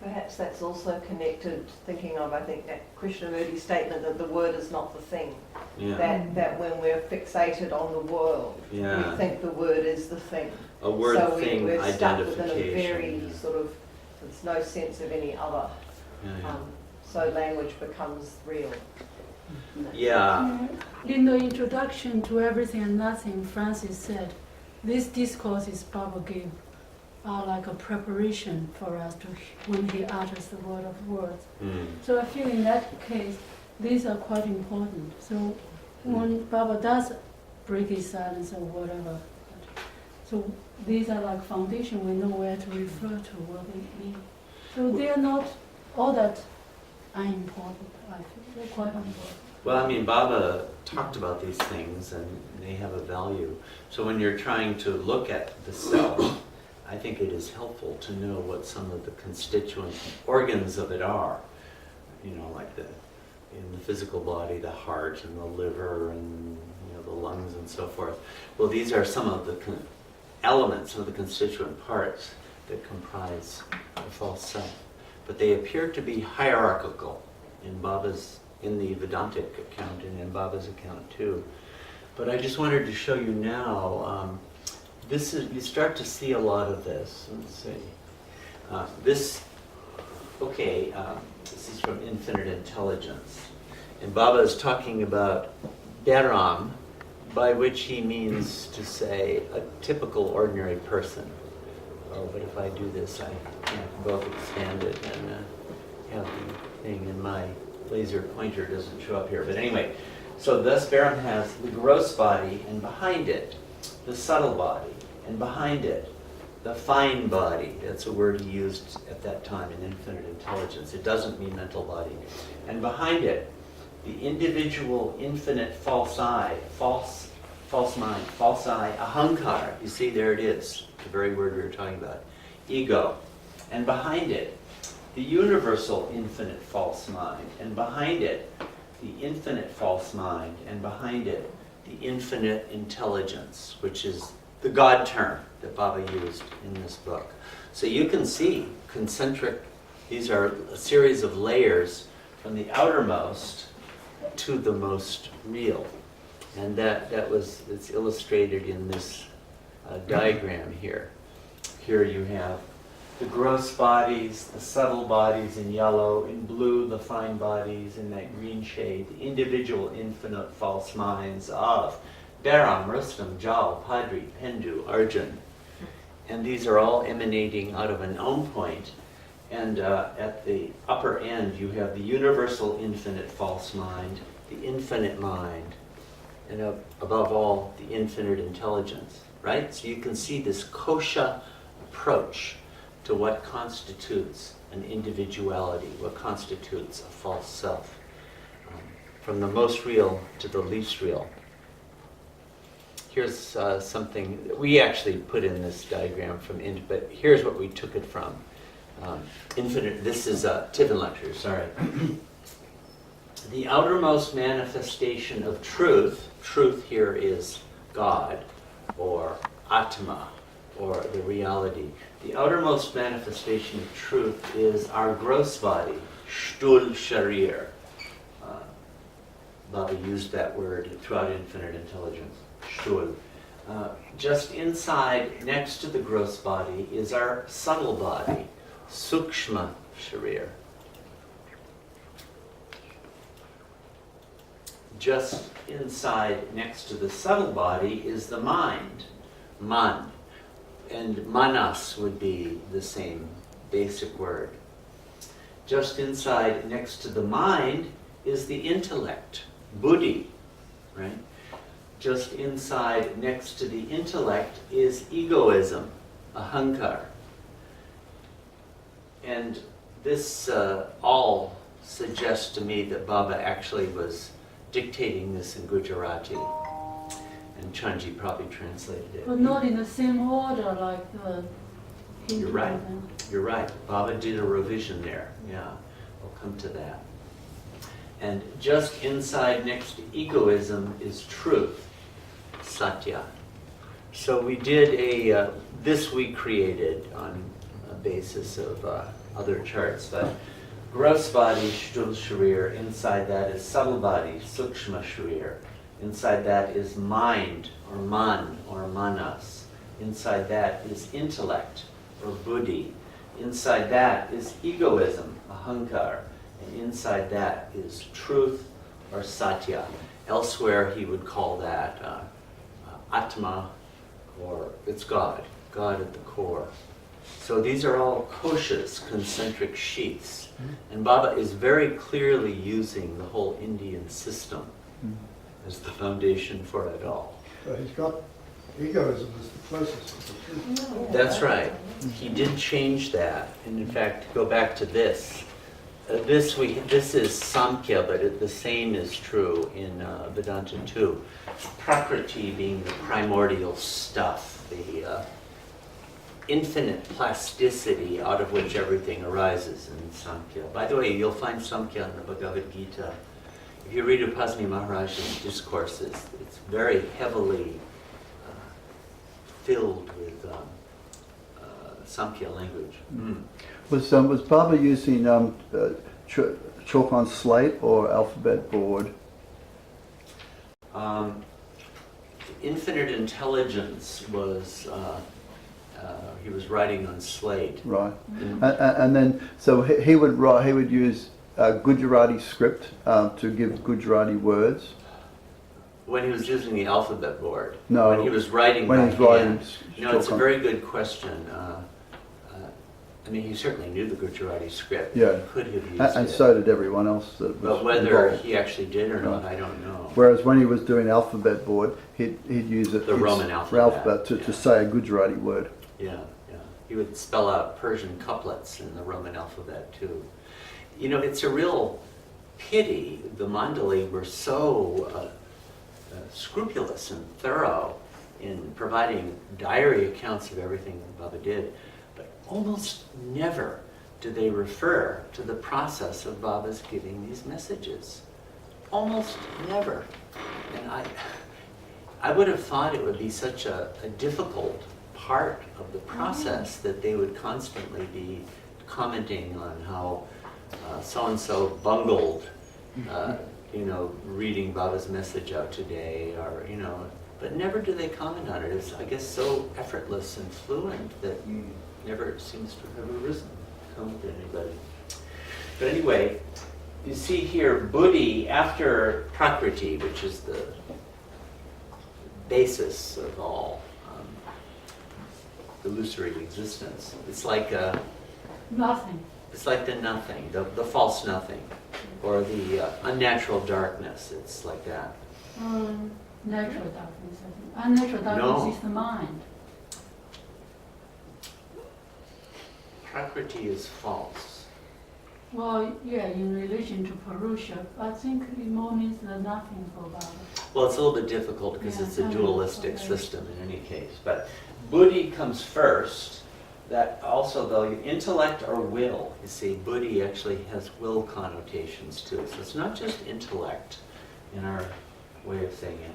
Perhaps that's also connected, thinking of, I think, that Krishnamurti's statement that the word is not the thing. Yeah. That when we're fixated on the world, we think the word is the thing. A word so thing we're stuck within a identification. very sort of, there's no sense of any other. So language becomes real. Yeah. In the introduction to Everything and Nothing, Francis said, these discourses Baba gave are like a preparation for us to when he utters the word of words. So I feel in that case, these are quite important. So when Baba does break his silence or whatever, so these are like foundation, we know where to refer to what they mean. So they are not all that unimportant, I feel. They're quite important. Well, I mean, Baba talked about these things and they have a value. So when you're trying to look at the self, I think it is helpful to know what some of the constituent organs of it are. Like in the physical body, the heart and the liver and the lungs and so forth. Well, these are some of the elements, some of the constituent parts that comprise the false self. But they appear to be hierarchical in the Vedantic account and in Baba's account too. But I just wanted to show you now, you start to see a lot of this. Let's see. This is from Infinite Intelligence. And Baba is talking about Dharam, by which he means to say a typical ordinary person. Oh, but if I do this, I can both expand it and have the thing in my laser pointer doesn't show up here. But anyway, so thus Dharam has the gross body, and behind it, the subtle body, and behind it, the fine body. That's a word he used at that time in Infinite Intelligence. It doesn't mean mental body. And behind it, the individual infinite false mind, false I, ahankara. You see, there it is, the very word we were talking about. Ego. And behind it, the universal infinite false mind. And behind it, the infinite false mind. And behind it, the infinite intelligence, which is the God term that Baba used in this book. So you can see concentric, these are a series of layers from the outermost to the most real. And it's illustrated in this diagram here. Here you have the gross bodies, the subtle bodies in yellow, in blue the fine bodies in that green shade, the individual infinite false minds of Dharam, Rustam, Jal, Padri, Pendu, Arjun. And these are all emanating out of an Om point. And at the upper end you have the universal infinite false mind, the infinite mind, and above all, the infinite intelligence, right? So you can see this kosha approach to what constitutes an individuality, what constitutes a false self, from the most real to the least real. Here's something that we actually put in this diagram but here's what we took it from. This is a Tiffin lecture, sorry. The outermost manifestation of truth here is God, or Atma, or the reality. The outermost manifestation of truth is our gross body, Shtul Sharir. Baba used that word throughout infinite intelligence. Shul. Just inside, next to the gross body, is our subtle body, Sukshma Sharir. Just inside, next to the subtle body, is the mind, Man. And Manas would be the same basic word. Just inside, next to the mind, is the intellect, Buddhi, right? Just inside, next to the intellect, is egoism, ahankar. And this all suggests to me that Baba actually was dictating this in Gujarati, and Chanji probably translated it. But not in the same order like the Hindu. You're right. You're right. Baba did a revision there. Yeah, we'll come to that. And just inside, next to egoism, is truth, Satya. So we did this we created on a basis of other charts, but gross body, Shtul Sharir, inside that is subtle body, Sukshma Sharir. Inside that is mind, or Man, or Manas. Inside that is intellect, or Buddhi. Inside that is egoism, Ahankar. And inside that is truth, or Satya. Elsewhere he would call that Atma, or it's God at the core. So these are all koshas, concentric sheaths. And Baba is very clearly using the whole Indian system as the foundation for it all. So he's got egoism as the closest to the truth. That's right. He did change that. And in fact, go back to this. This is Samkhya, but the same is true in Vedanta too. Prakriti being the primordial stuff, the infinite plasticity out of which everything arises in Samkhya. By the way, you'll find Samkhya in the Bhagavad Gita. If you read Upasani Maharaj's Discourses, it's very heavily filled with Samkhya language. Was Baba using chalk on slate or alphabet board? Infinite intelligence was, he was writing on slate. Right. And then, so he would use Gujarati script to give Gujarati words. When he was using the alphabet board. No. When he was writing When by he was writing. hand. No, it's a very good question. I mean, he certainly knew the Gujarati script. Yeah. He could have used And it. so did everyone else that was But whether involved. he actually did or not, I don't know. Whereas when he was doing alphabet board, he'd use it The Roman alphabet, to say a Gujarati word. Yeah. He would spell out Persian couplets in the Roman alphabet too. You know, it's a real pity the Mandali were so scrupulous and thorough in providing diary accounts of everything that Baba did, but almost never do they refer to the process of Baba's giving these messages. Almost never. And I would have thought it would be such a difficult part of the process that they would constantly be commenting on how so-and-so bungled, reading Baba's message out today, or, but never do they comment on it. It's, I guess, so effortless and fluent that never seems to have arisen, come to anybody. But anyway, you see here, Buddhi, after Prakriti, which is the basis of all illusory existence. It's like Nothing. It's like the nothing, the false nothing, or the unnatural darkness. It's like that. Natural darkness, I think. Unnatural darkness is the mind. Prakriti is false. Well, yeah, in relation to Purusha, I think it more means the nothing for Baba. Well, it's a little bit difficult because Yeah, it's a dualistic okay. system in any case. But Buddhi comes first. That also, though, intellect or will. You see, Buddhi actually has will connotations too. So it's not just intellect in our way of saying it.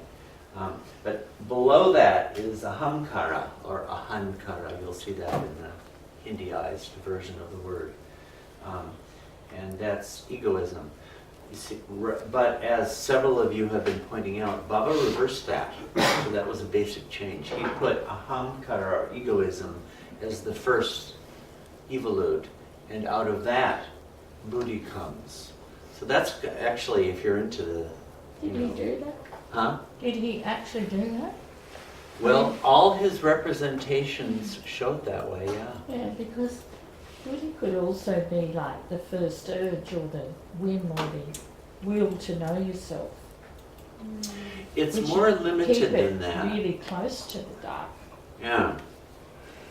But below that is ahamkara or ahankara. You'll see that in the Hindiized version of the word. And that's egoism. You see, but as several of you have been pointing out, Baba reversed that. So that was a basic change. He put ahamkara, or egoism, as the first evolute, and out of that, buddhi comes. So that's actually, if you're into the... Did he do that? Huh? Did he actually do that? Well, all his representations showed that way, yeah. Yeah, because Buddhi could also be like the first urge or the whim or the will to know yourself. It's Which more keep limited it than that. really close to the dark. Yeah.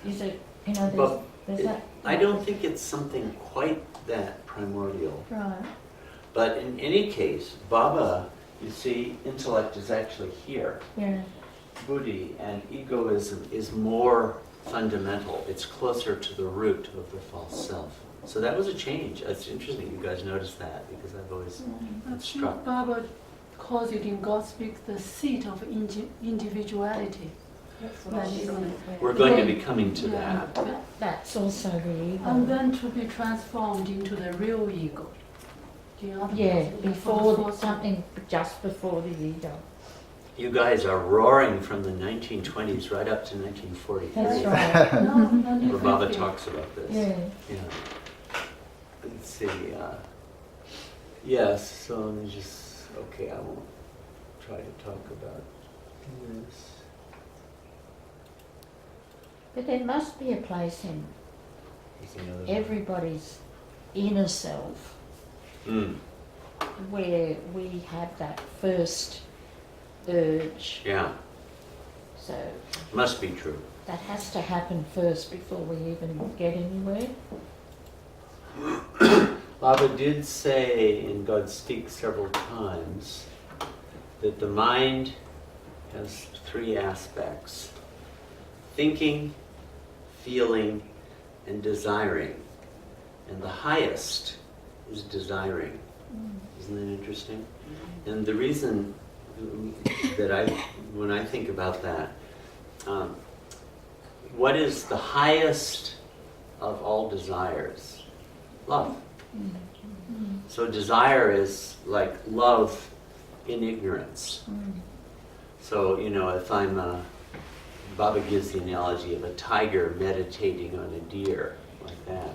Is it, you know, But there's that... I don't think it's something quite that primordial. Right. But in any case, Baba, you see, intellect is actually here. Yeah. Buddhi and egoism is more fundamental. It's closer to the root of the false self. So that was a change. It's interesting you guys noticed that, because I've always been struck. Baba calls it in God Speak the seat of individuality. That's That is it. We're going to be coming to Yeah. that. That's also the ego. And then to be transformed into the real ego. The other Yeah, person, the before false- something, just before the ego. You guys are roaring from the 1920s right up to 1943. That's right. No, Where Baba 1950. talks about this. Yeah. Yeah. Let's see. Yes, so let me just, okay, I won't try to talk about this. But there must be a place in There's another one. everybody's inner self Mm, where we have that first urge. yeah, So must be true. that has to happen first before we even get anywhere. Baba did say in God Speaks several times that the mind has three aspects: thinking, feeling, and desiring. And the highest is desiring. Isn't that interesting? And the reason that when I think about that, what is the highest of all desires? Love. So desire is like love in ignorance. So, you know, if Baba gives the analogy of a tiger meditating on a deer, like that.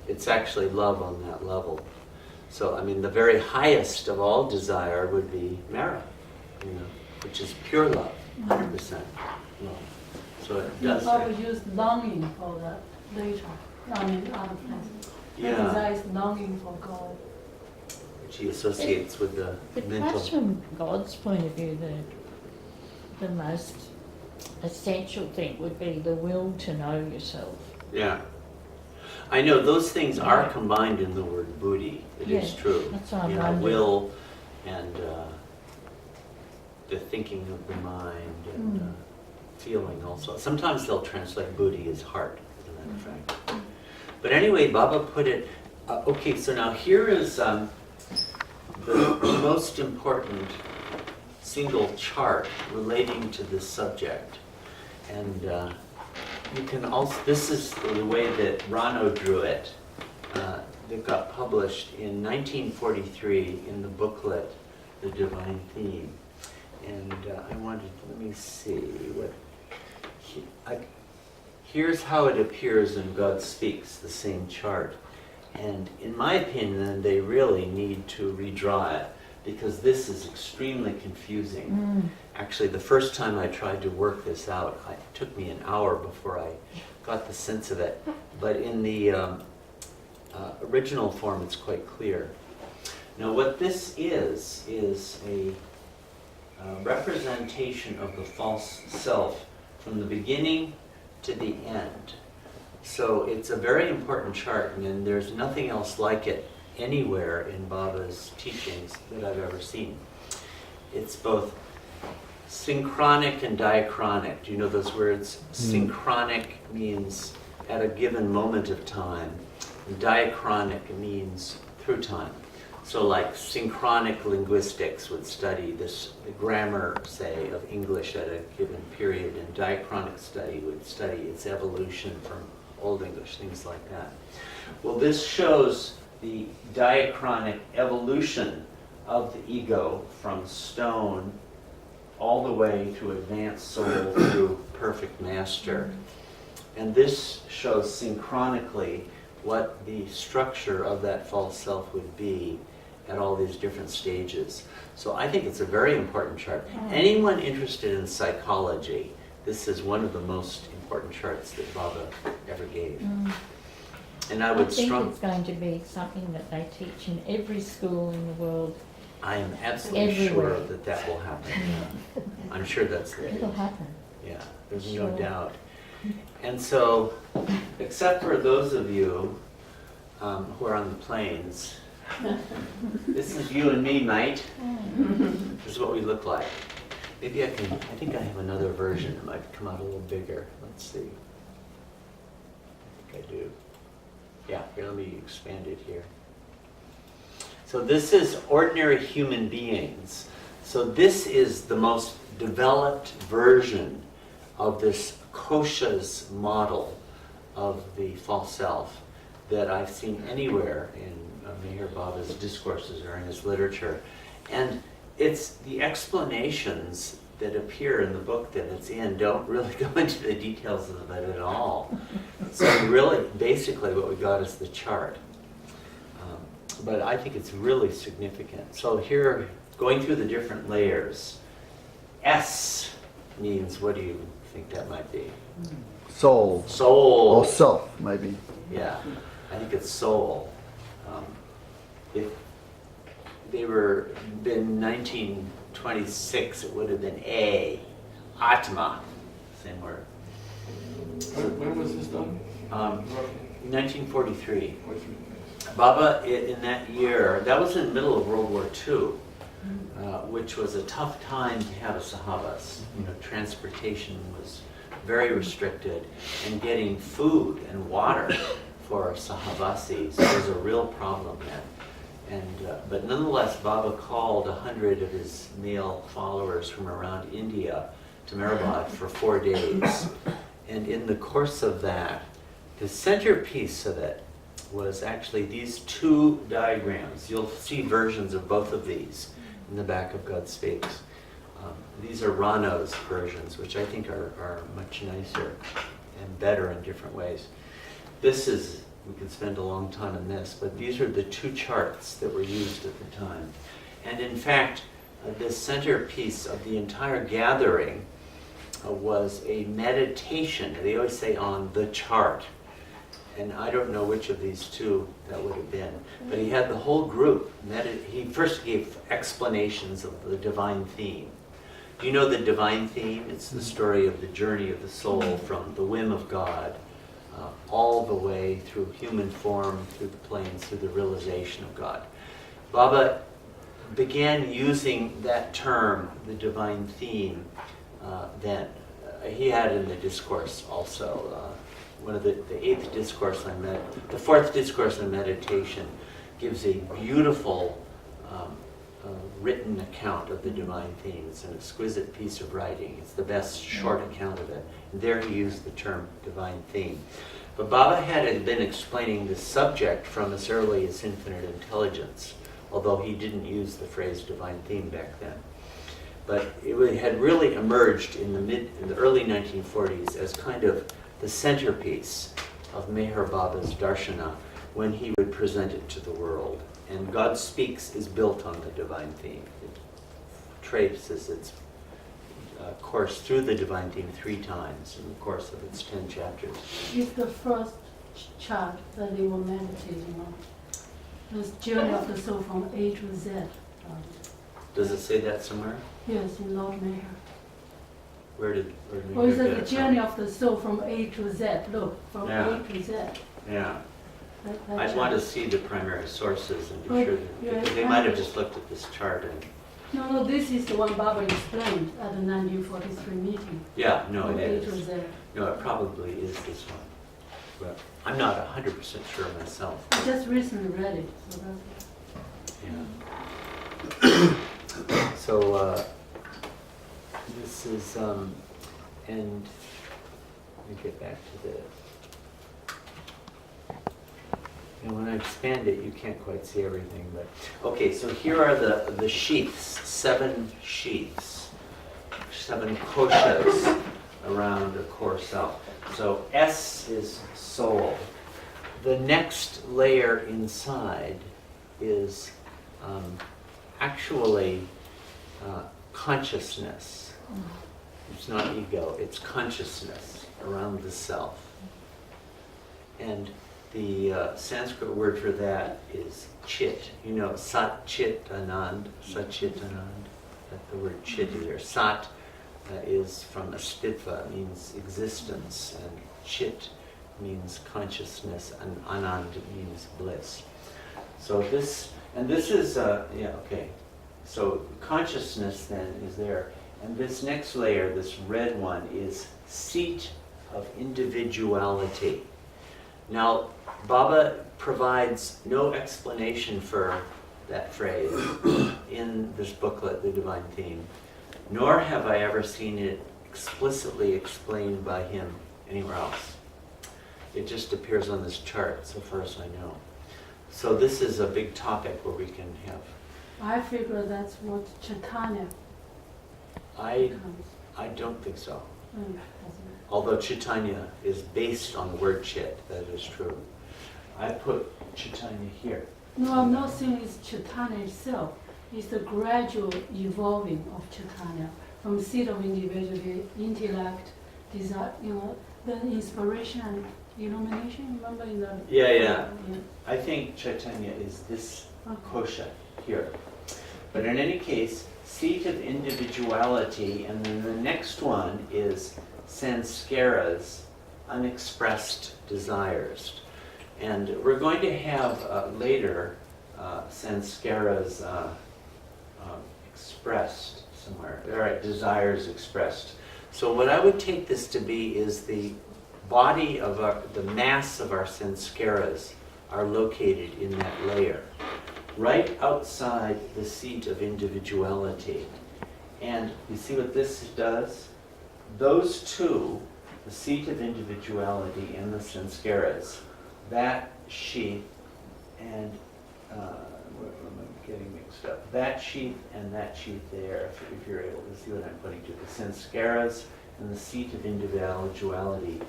It's actually love on that level. So, I mean, the very highest of all desire would be Mara, you know, which is pure love, 100% love. So it does. Baba used longing for that later, longing other places. Yeah. Desire is longing for God. Which he associates with the But mental. perhaps from God's point of view, the most essential thing would be the will to know yourself. Yeah. I know those things are combined in the word buddhi. It is Yeah, true. that's what I'm You know, wondering. will and the thinking of the mind and feeling also. Sometimes they'll translate buddhi as heart, as a matter of fact. But anyway, Baba put it, okay, so now here is the most important single chart relating to this subject. And you can also, this is the way that Rano drew it. That got published in 1943 in the booklet, The Divine Theme. And I wanted, let me see what, here's how it appears in God Speaks, the same chart. And in my opinion, they really need to redraw it, because this is extremely confusing. Actually, the first time I tried to work this out, it took me an hour before I got the sense of it. But in the original form, it's quite clear. Now, what this is a representation of the false self from the beginning to the end. So it's a very important chart, and there's nothing else like it anywhere in Baba's teachings that I've ever seen. It's both synchronic and diachronic. Do you know those words? Synchronic means at a given moment of time, and diachronic means through time. So like synchronic linguistics would study this, the grammar, say, of English at a given period, and diachronic study would study its evolution from Old English, things like that. Well, this shows the diachronic evolution of the ego from stone all the way to advanced soul through perfect master. And this shows synchronically what the structure of that false self would be at all these different stages. So I think it's a very important chart. Anyone interested in psychology, this is one of the most important charts that Baba ever gave. And I would think it's going to be something that they teach in every school in the world. I am absolutely Everywhere. sure that that will happen. Yeah. I'm sure that's the case. It'll happen. Yeah, there's no Sure. doubt. And so, except for those of you who are on the plains, this is you and me, mate. This is what we look like. Maybe I think I have another version. It might come out a little bigger. Let's see. I think I do. Yeah, here, let me expand it here. So this is ordinary human beings. So this is the most developed version of this Kosha's model of the false self that I've seen anywhere in Meher Baba's discourses or in his literature. And it's the explanations that appear in the book that it's in don't really go into the details of it at all. So really, basically what we got is the chart. But I think it's really significant. So here, going through the different layers, S means, what do you think that might be? Soul. Soul. Or self, maybe. Yeah, I think it's soul. If they were been 1926, it would have been A, Atma, same word. When was this done? 1943. Baba, in that year, that was in the middle of World War II, which was a tough time to have a sahabas. You know, transportation was very restricted, and getting food and water for sahabasis was a real problem then. But nonetheless, Baba called 100 of his male followers from around India to Mehrabad for 4 days. And in the course of that, the centerpiece of it was actually these two diagrams. You'll see versions of both of these in the back of God Speaks. These are Rano's versions, which I think are much nicer and better in different ways. This is, we could spend a long time on this, but these are the two charts that were used at the time. And in fact, the centerpiece of the entire gathering was a meditation. They always say on the chart. And I don't know which of these two that would have been. But he had the whole group. He first gave explanations of the divine theme. Do you know the divine theme? It's the story of the journey of the soul from the whim of God all the way through human form, through the planes, through the realization of God. Baba began using that term, the divine theme, then. He had in the discourse also, one of the eighth discourse on the fourth discourse on meditation gives a beautiful written account of the divine theme. It's an exquisite piece of writing. It's the best short account of it. And there he used the term divine theme. But Baba had been explaining the subject from as early as infinite intelligence, although he didn't use the phrase divine theme back then. But it had really emerged in the early 1940s as kind of the centerpiece of Meher Baba's darshana when he would present it to the world. And God Speaks is built on the divine theme. It traces its course through the divine theme 3 times in the course of its 10 chapters. It's the first chart that they were meditating on. This journey of the soul from A to Z. Does it say that somewhere? Yes, in Lord Meher. Where did Or is Meher it get the it journey from? of the soul from A to Z? Look, from Yeah. A to Z. Yeah. That I'd want to chart. see the primary sources and be Oh, sure yeah, that they might have just looked at this chart and No, this is the one Baba explained at the 1943 meeting. yeah, no, From it A to is. Z. No, it probably is this one. But I'm not 100% sure myself. I just recently read it, so that's Yeah. So this is and let me get back to the. And when I expand it, you can't quite see everything, but okay. So here are the sheaths, 7 sheaths, 7 koshas around a core self. So S is soul. The next layer inside is actually consciousness. It's not ego, it's consciousness around the self. And the Sanskrit word for that is chit. You know, Sat Chit Anand, Sat Chit Anand. That's the word chit here. Sat is from astitva, means existence, and chit means consciousness, and anand means bliss. So this is, okay. So consciousness then is there. And this next layer, this red one, is seat of individuality. Now, Baba provides no explanation for that phrase in this booklet, The Divine Theme, nor have I ever seen it explicitly explained by him anywhere else. It just appears on this chart, so far as I know. So this is a big topic where we can have... I figure that's what Chaitanya I becomes. don't think so. Doesn't it? Although Chaitanya is based on the word chit, that is true. I put Chaitanya here. No, I'm not saying it's Chaitanya itself. It's the gradual evolving of Chaitanya from seed of individuality, intellect, desire, the inspiration and illumination. Remember in the Yeah. I think Chaitanya is this Okay. kosha here. But in any case, seat of individuality, and then the next one is sanskaras, unexpressed desires. And we're going to have later sanskaras expressed somewhere. All right, desires expressed. So what I would take this to be is the body of the mass of our sanskaras are located in that layer, right outside the seat of individuality. And you see what this does? Those two, the seat of individuality and the sanskaras, that sheath and, what am I getting mixed up? That sheath and that sheath there, if you're able to see what I'm putting to, the sanskaras and the seat of individuality.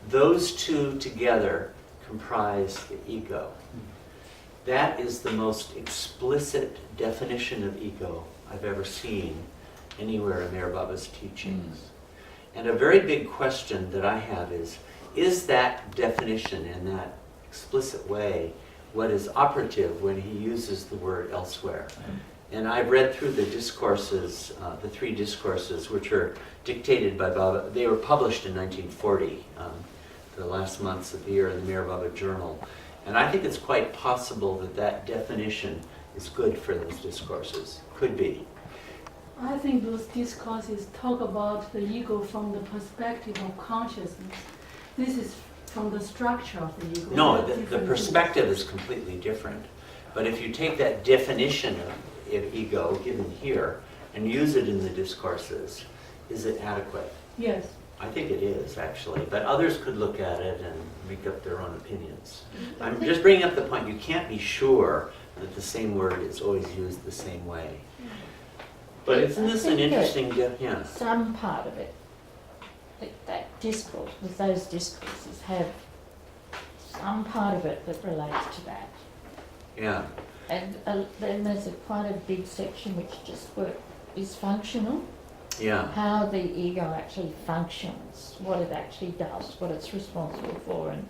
Those two together comprise the ego. That is the most explicit definition of ego I've ever seen anywhere in Meher Baba's teachings. And a very big question that I have is that definition in that explicit way what is operative when he uses the word elsewhere? And I've read through the discourses, the 3 discourses, which are dictated by Baba. They were published in 1940, the last months of the year in the Meher Baba Journal. And I think it's quite possible that that definition is good for those discourses. Could be. I think those discourses talk about the ego from the perspective of consciousness. This is from the structure of the ego. No, the perspective is completely different. But if you take that definition of ego given here and use it in the discourses, is it adequate? Yes. I think it is, actually. But others could look at it and make up their own opinions. I'm just bringing up the point, you can't be sure that the same word is always used the same way. But isn't this an interesting, yeah. Some part of it, that discourse, with those discourses have some part of it that relates to that. Yeah. And then there's quite a big section which just is functional. Yeah. How the ego actually functions, what it actually does, what it's responsible for, and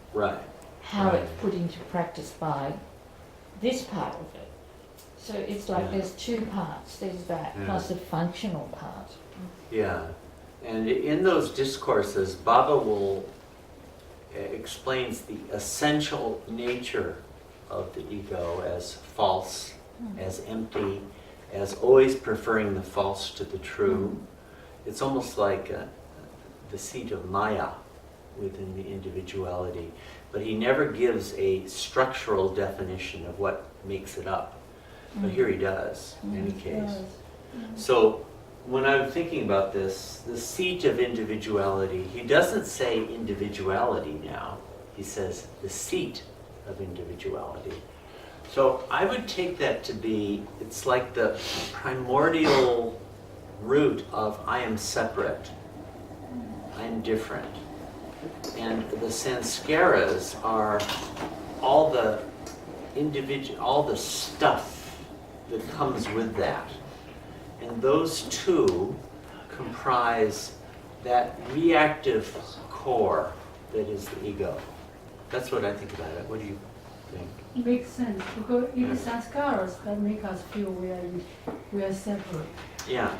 how it's put into practice by this part of it. So it's like there's 2 parts. There's that plus the functional part. Yeah. And in those discourses, Baba will explains the essential nature of the ego as false, as empty, as always preferring the false to the true. It's almost like the seat of Maya within the individuality. But he never gives a structural definition of what makes it up. But here he does, in any case. So when I'm thinking about this, the seat of individuality, he doesn't say individuality now. He says the seat of individuality. So I would take that to be, it's like the primordial root of I am separate, I'm different. And the sanskaras are all the all the stuff that comes with that. And those two comprise that reactive core that is the ego. That's what I think about it. What do you think? It makes sense, because it's sanskaras that make us feel we are separate. Yeah,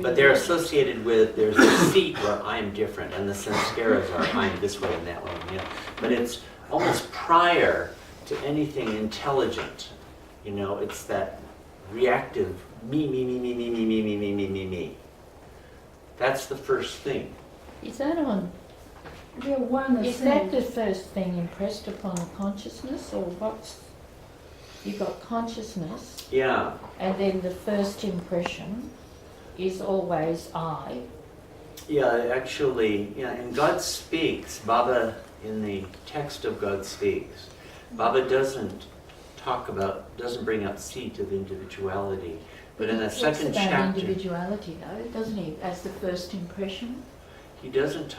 but they're associated with, there's a seat where I'm different, and the sanskaras are I'm this way and that way. Yeah. But it's almost prior to anything intelligent. You know, it's that reactive me. That's the first thing. Is that on? We are one the Is same. that the first thing impressed upon consciousness, or what's? You got consciousness, Yeah, and then the first impression is always I. yeah, actually, yeah, and God Speaks, Baba, in the text of God Speaks, Baba doesn't bring up seat of individuality, but in the second It's about chapter, individuality, though, doesn't he? As the first impression, he doesn't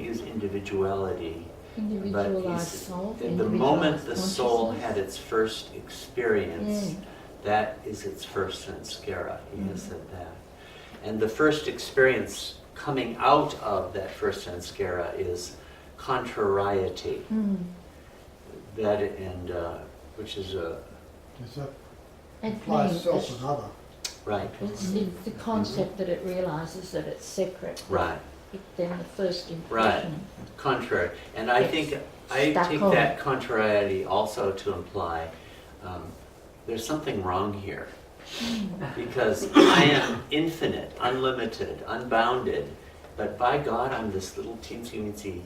use individuality, but individualized soul. the moment the individualized soul consciousness. had its first experience, Yeah. that is its first sanskara. He has said that. And the first experience coming out of that first sanskara is contrariety. That and which is a Is that And implies me, self it's- and other? right, It's the concept that it realizes that it's separate. right, Then the first impression. contrary. And I It's think I stuck take on. that contrariety also to imply there's something wrong here. Because I am infinite, unlimited, unbounded, but by God I'm this little teensy-weensy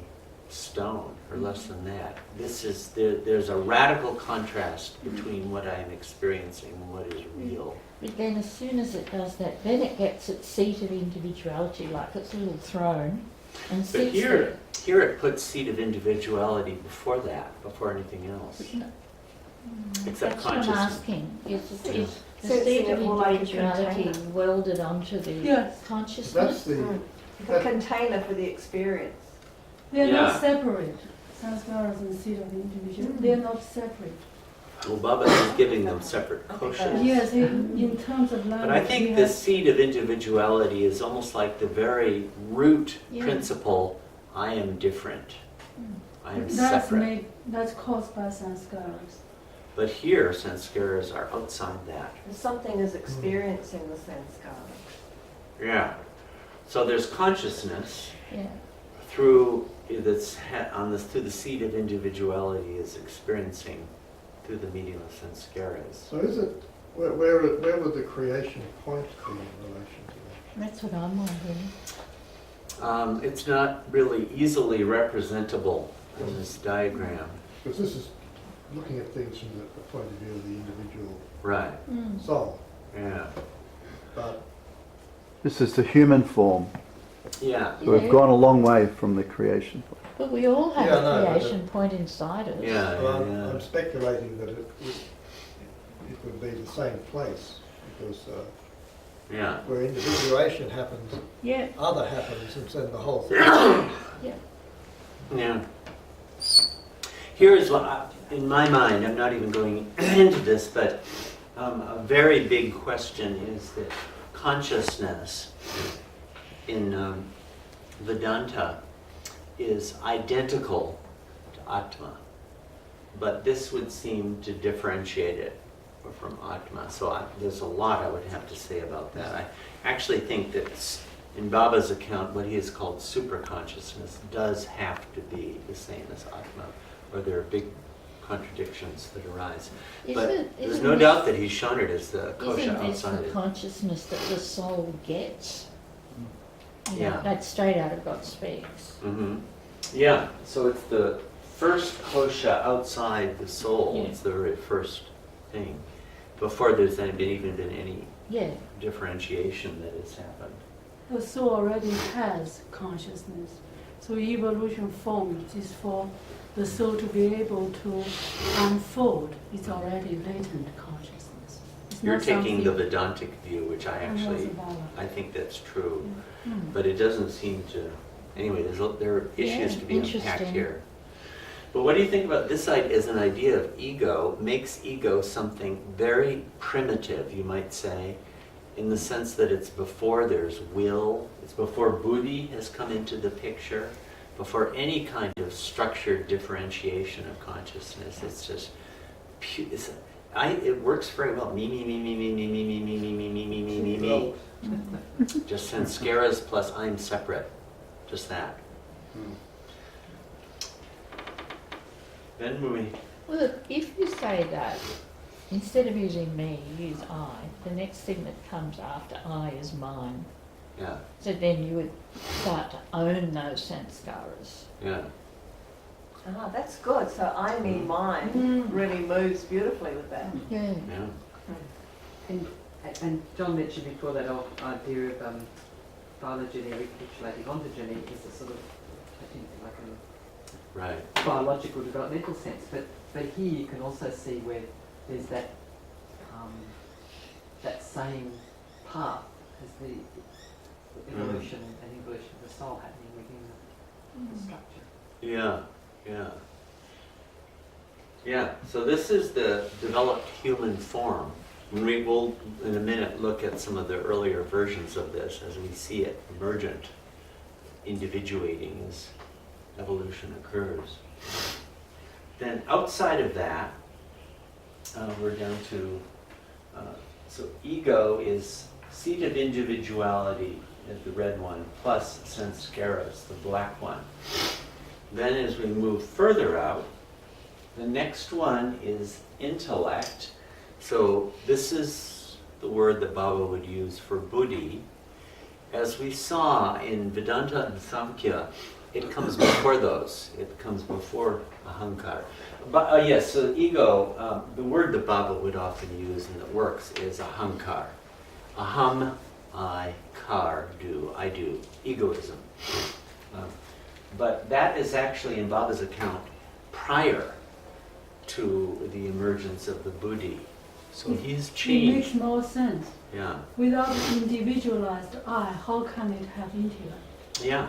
stone, or less than that. There's a radical contrast between what I'm experiencing and what is real. But then as soon as it does that, then it gets its seat of individuality, like its little throne, and But sits here it puts seat of individuality before that, before anything else. there. Except That's what I'm consciousness. asking. Is So the it's seat of more like a individuality container. welded onto the Yes. consciousness? That's the, The container for the experience. They are Yeah. not separate. Sanskaras and seed of individual, they are not separate. Well, Baba is giving them separate koshas. Yes, in terms of language. But I think we the have- seed of individuality is almost like the very root Yeah. principle, I am different. I am That's separate. that's caused by sanskaras. But here, sanskaras are outside that. Something is experiencing the sanskara. Yeah. So there's consciousness Yeah. through through the seed of individuality is experiencing through the medium of sanskaras. so is it, where would the creation point be in relation to that? That's what I'm wondering. It's not really easily representable in this diagram. Because this is looking at things from the point of view of the individual Right. soul, Yeah. but This is the human form. Yeah. So we've gone a long way from the creation. But we all have Yeah, a no, but creation point inside us. Yeah, well, yeah, I'm yeah. speculating that it would be the same place, because Yeah. where individuation happens, Yeah. other happens, and then the whole thing. Yeah. Here is what, in my mind, I'm not even going into this, but a very big question is that consciousness in Vedanta is identical to Atma, but this would seem to differentiate it from Atma. So there's a lot I would have to say about that. I actually think that in Baba's account, what he has called superconsciousness does have to be the same as Atma, or there are big contradictions that arise. But there's no doubt that he's shown it as the kosha Isn't this outside the it. consciousness that the soul gets? You know, Yeah. that's straight out of God Speaks. Mm-hmm. Yeah, so it's the first kosha outside the soul. Yeah. It's the very first thing, before there's even been any Yeah. differentiation that has happened. The soul already has consciousness. So evolution formed is for the soul to be able to unfold its already latent consciousness. It's You're not taking the something- Vedantic view, which I think that's true, but it doesn't seem to. Anyway, there are issues to be unpacked interesting. here. But what do you think about this idea as an idea of ego? Makes ego something very primitive, you might say, in the sense that it's before there's will, it's before buddhi has come into the picture, before any kind of structured differentiation of consciousness. It's just, it works very well. Me, me, me, me, me, me, me, me, me, me, me, me, me, me, me, me. Just sanskaras plus I'm separate. Just that. Then we. Well, look, if you say that, instead of using me, you use I, the next thing that comes after I is mine. Yeah. So then you would start to own those sanskaras. Yeah. Ah, that's good. So I mean mine really moves beautifully with that. Yeah. Yeah. And John mentioned before that idea of phylogeny recapitulating ontogeny is a sort of, I think, like a Right. biological developmental sense. But here you can also see where there's that that same path as the evolution and evolution of the soul happening within the structure. Yeah. Yeah. Yeah. So this is the developed human form. We will, in a minute, look at some of the earlier versions of this as we see it emergent, individuating as evolution occurs. Then outside of that, we're down to, so ego is seat of individuality, is the red one, plus sanskaras, the black one. Then as we move further out, the next one is intellect. So this is the word that Baba would use for buddhi. As we saw in Vedanta and Samkhya, it comes before those. It comes before ahankar. But yes, so ego, the word that Baba would often use and that works is ahankar. Aham, I, kar, do, I do. Egoism. But that is actually, in Baba's account, prior to the emergence of the buddhi. So he's It changed. makes more sense. Yeah, Without individualized I, how can it have intellect? yeah,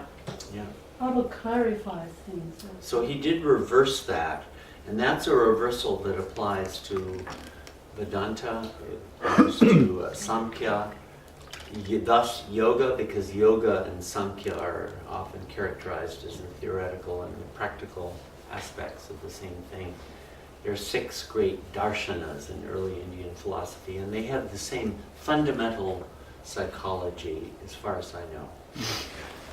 yeah. Baba clarifies things. So he did reverse that, and that's a reversal that applies to Vedanta, it applies to Samkhya, thus yoga, because yoga and Samkhya are often characterized as the theoretical and the practical aspects of the same thing. There are 6 great darshanas in early Indian philosophy, and they have the same fundamental psychology, as far as I know.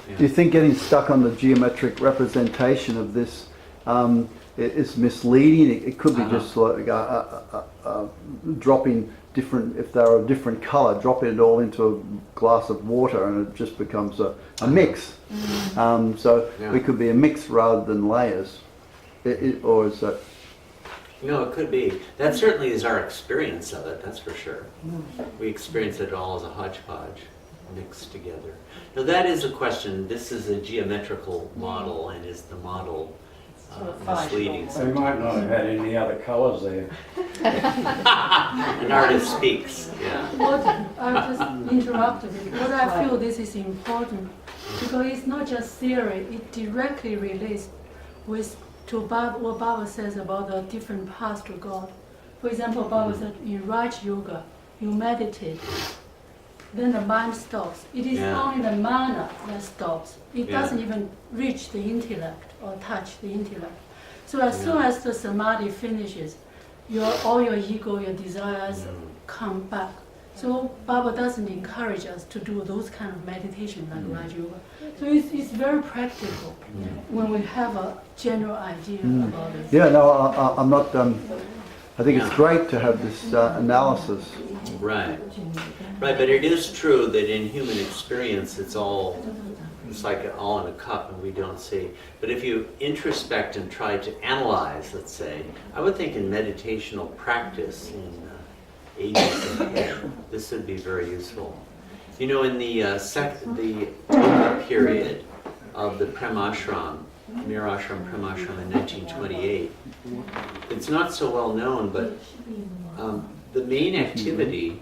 Yeah. Do you think getting stuck on the geometric representation of this is misleading? It could be just like dropping different, if they're a different colour, dropping it all into a glass of water and it just becomes a mix. So we could be a mix rather than layers. Or is that... No, it could be. That certainly is our experience of it, that's for sure. We experience it all as a hodgepodge, mixed together. Now that is a question. This is a geometrical model, and is the model misleading? They might not have had any other colours there. An artist speaks, yeah. What I just interrupted it. What I feel this is important because it's not just theory. It directly relates with what Baba says about the different paths to God. For example, Baba said in Raj Yoga, you meditate, then the mind stops. It is only the mana that stops. It doesn't even reach the intellect or touch the intellect. So as soon as the samadhi finishes, all your ego, your desires come back. So Baba doesn't encourage us to do those kind of meditation like Raj Yoga. So it's very practical when we have a general idea about it. Yeah, no, I'm not... I think it's great to have this analysis. Right. Right, but it is true that in human experience it's like all in a cup and we don't see. But if you introspect and try to analyze, let's say, I would think in meditational practice in ages ahead, this would be very useful. You know, in the Toga period of the Prem Ashram, Mirashram, Pramashram in 1928. It's not so well known, but the main activity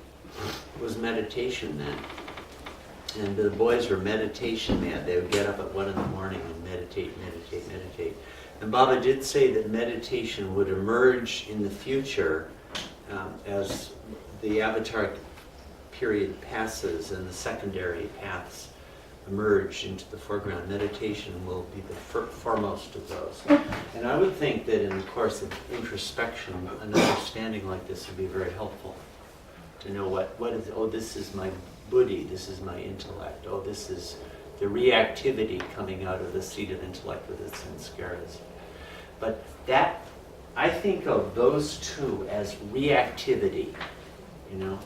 was meditation then. And the boys were meditation mad. They would get up at 1 in the morning and meditate. And Baba did say that meditation would emerge in the future as the avatar period passes and the secondary paths emerge into the foreground. Meditation will be the foremost of those. And I would think that in the course of introspection, an understanding like this would be very helpful. To know what is, oh, this is my buddhi, this is my intellect, oh, this is the reactivity coming out of the seat of intellect with its sanskaras. But that, I think of those two as reactivity, you know,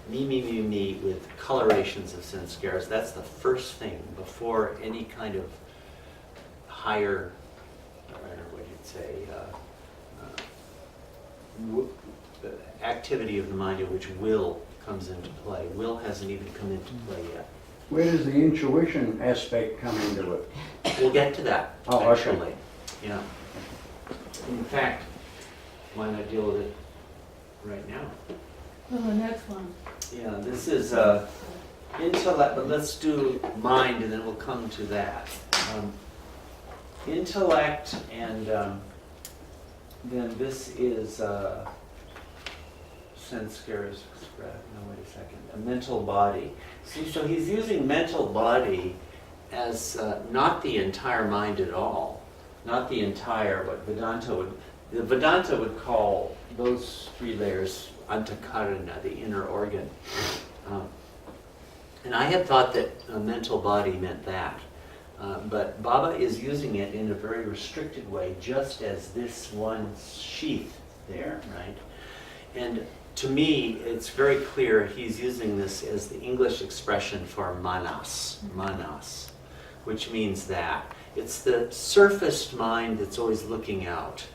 me with colorations of sanskaras. That's the first thing before any kind of higher, I don't know what you'd say, activity of the mind in which will comes into play. Will hasn't even come into play yet. Where does the intuition aspect come into it? We'll get to that, Oh, actually. okay. Yeah. In fact, why not deal with it right now? Oh, the next one. Yeah, this is intellect, but let's do mind and then we'll come to that. Intellect and then this is sanskaras, no, wait a second, a mental body. See, so he's using mental body as not the entire mind at all, not the entire, what Vedanta would call those 3 layers antakarana, the inner organ. And I had thought that a mental body meant that. But Baba is using it in a very restricted way, just as this one sheath there, right? And to me, it's very clear he's using this as the English expression for manas, which means that. It's the surfaced mind that's always looking out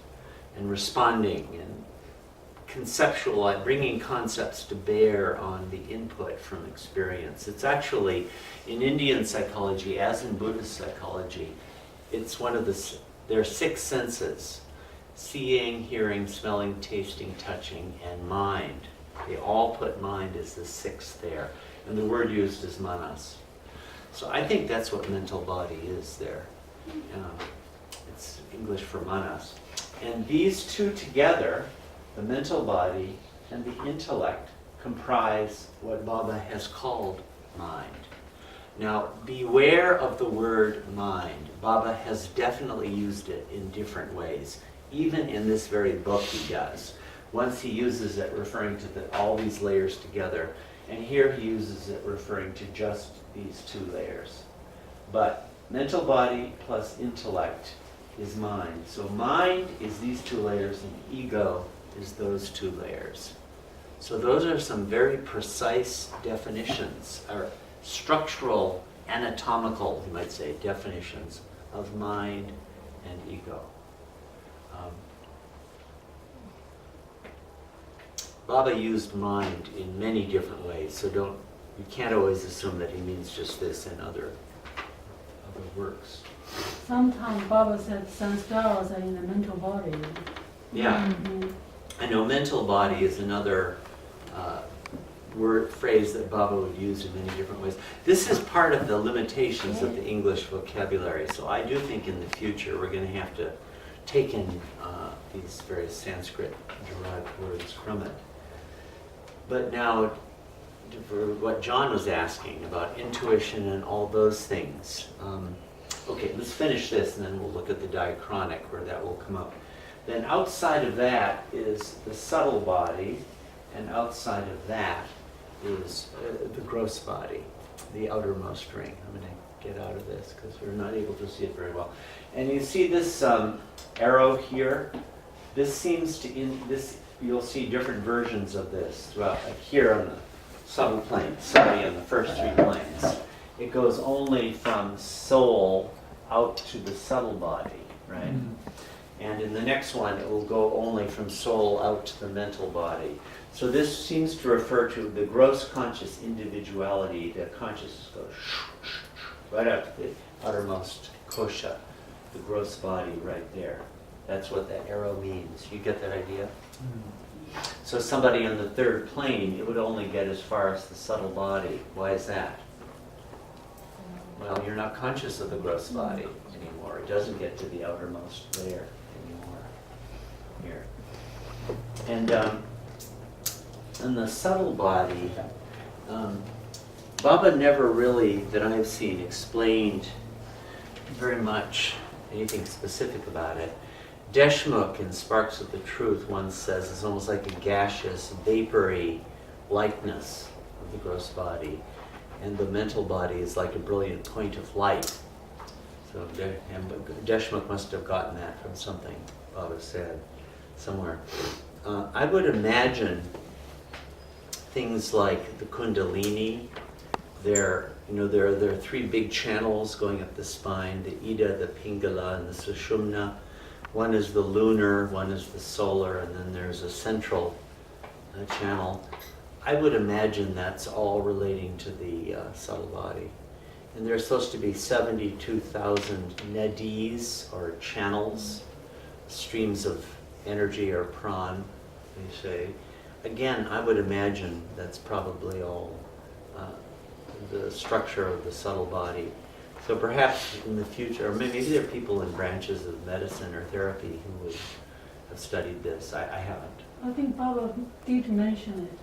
and responding and conceptual, bringing concepts to bear on the input from experience. It's actually, in Indian psychology, as in Buddhist psychology, it's one of there are 6 senses: seeing, hearing, smelling, tasting, touching, and mind. They all put mind as the 6th there, and the word used is manas. So I think that's what mental body is there. It's English for manas. And these two together, the mental body and the intellect, comprise what Baba has called mind. Now, beware of the word mind. Baba has definitely used it in different ways. Even in this very book he does. Once he uses it referring to all these layers together, and here he uses it referring to just these 2 layers. But mental body plus intellect is mind. So mind is these 2 layers, and ego is those 2 layers. So those are some very precise definitions, or structural, anatomical, you might say, definitions of mind and ego. Baba used mind in many different ways, so you can't always assume that he means just this in other works. Sometimes Baba said sanskaras are in the mental body. Yeah. Mm-hmm. I know mental body is another phrase that Baba would use in many different ways. This is part of the limitations of the English vocabulary, so I do think in the future we're going to have to take in these various Sanskrit-derived words from it. But now, for what John was asking about intuition and all those things, okay, let's finish this and then we'll look at the diachronic where that will come up. Then outside of that is the subtle body, and outside of that is the gross body, the outermost ring. I'm going to get out of this because we're not able to see it very well. And you see this arrow here? This seems to, you'll see different versions of this throughout, like here on the subtle plane, sorry, on the first 3 planes. It goes only from soul out to the subtle body, right? Mm-hmm. And in the next one, it will go only from soul out to the mental body. So this seems to refer to the gross conscious individuality. The consciousness goes right out to the uttermost kosha the gross body right there. That's what that arrow means. You get that idea? So somebody on the third plane, it would only get as far as the subtle body. Why is that? Well, you're not conscious of the gross body anymore. It doesn't get to the outermost layer anymore. Here. And the subtle body, Baba never really, that I've seen, explained very much anything specific about it. Deshmukh in Sparks of the Truth once says it's almost like a gaseous, vapory likeness of the gross body. And the mental body is like a brilliant point of light. So Deshmukh must have gotten that from something Baba said somewhere. I would imagine things like the Kundalini. There are three big channels going up the spine: the Ida, the Pingala, and the Sushumna. One is the lunar, one is the solar, and then there's a central channel. I would imagine that's all relating to the subtle body. And there's supposed to be 72,000 nadis, or channels, streams of energy or pran, they say. Again, I would imagine that's probably all the structure of the subtle body. So perhaps in the future, or maybe there are people in branches of medicine or therapy who would have studied this. I haven't. I think Baba did mention it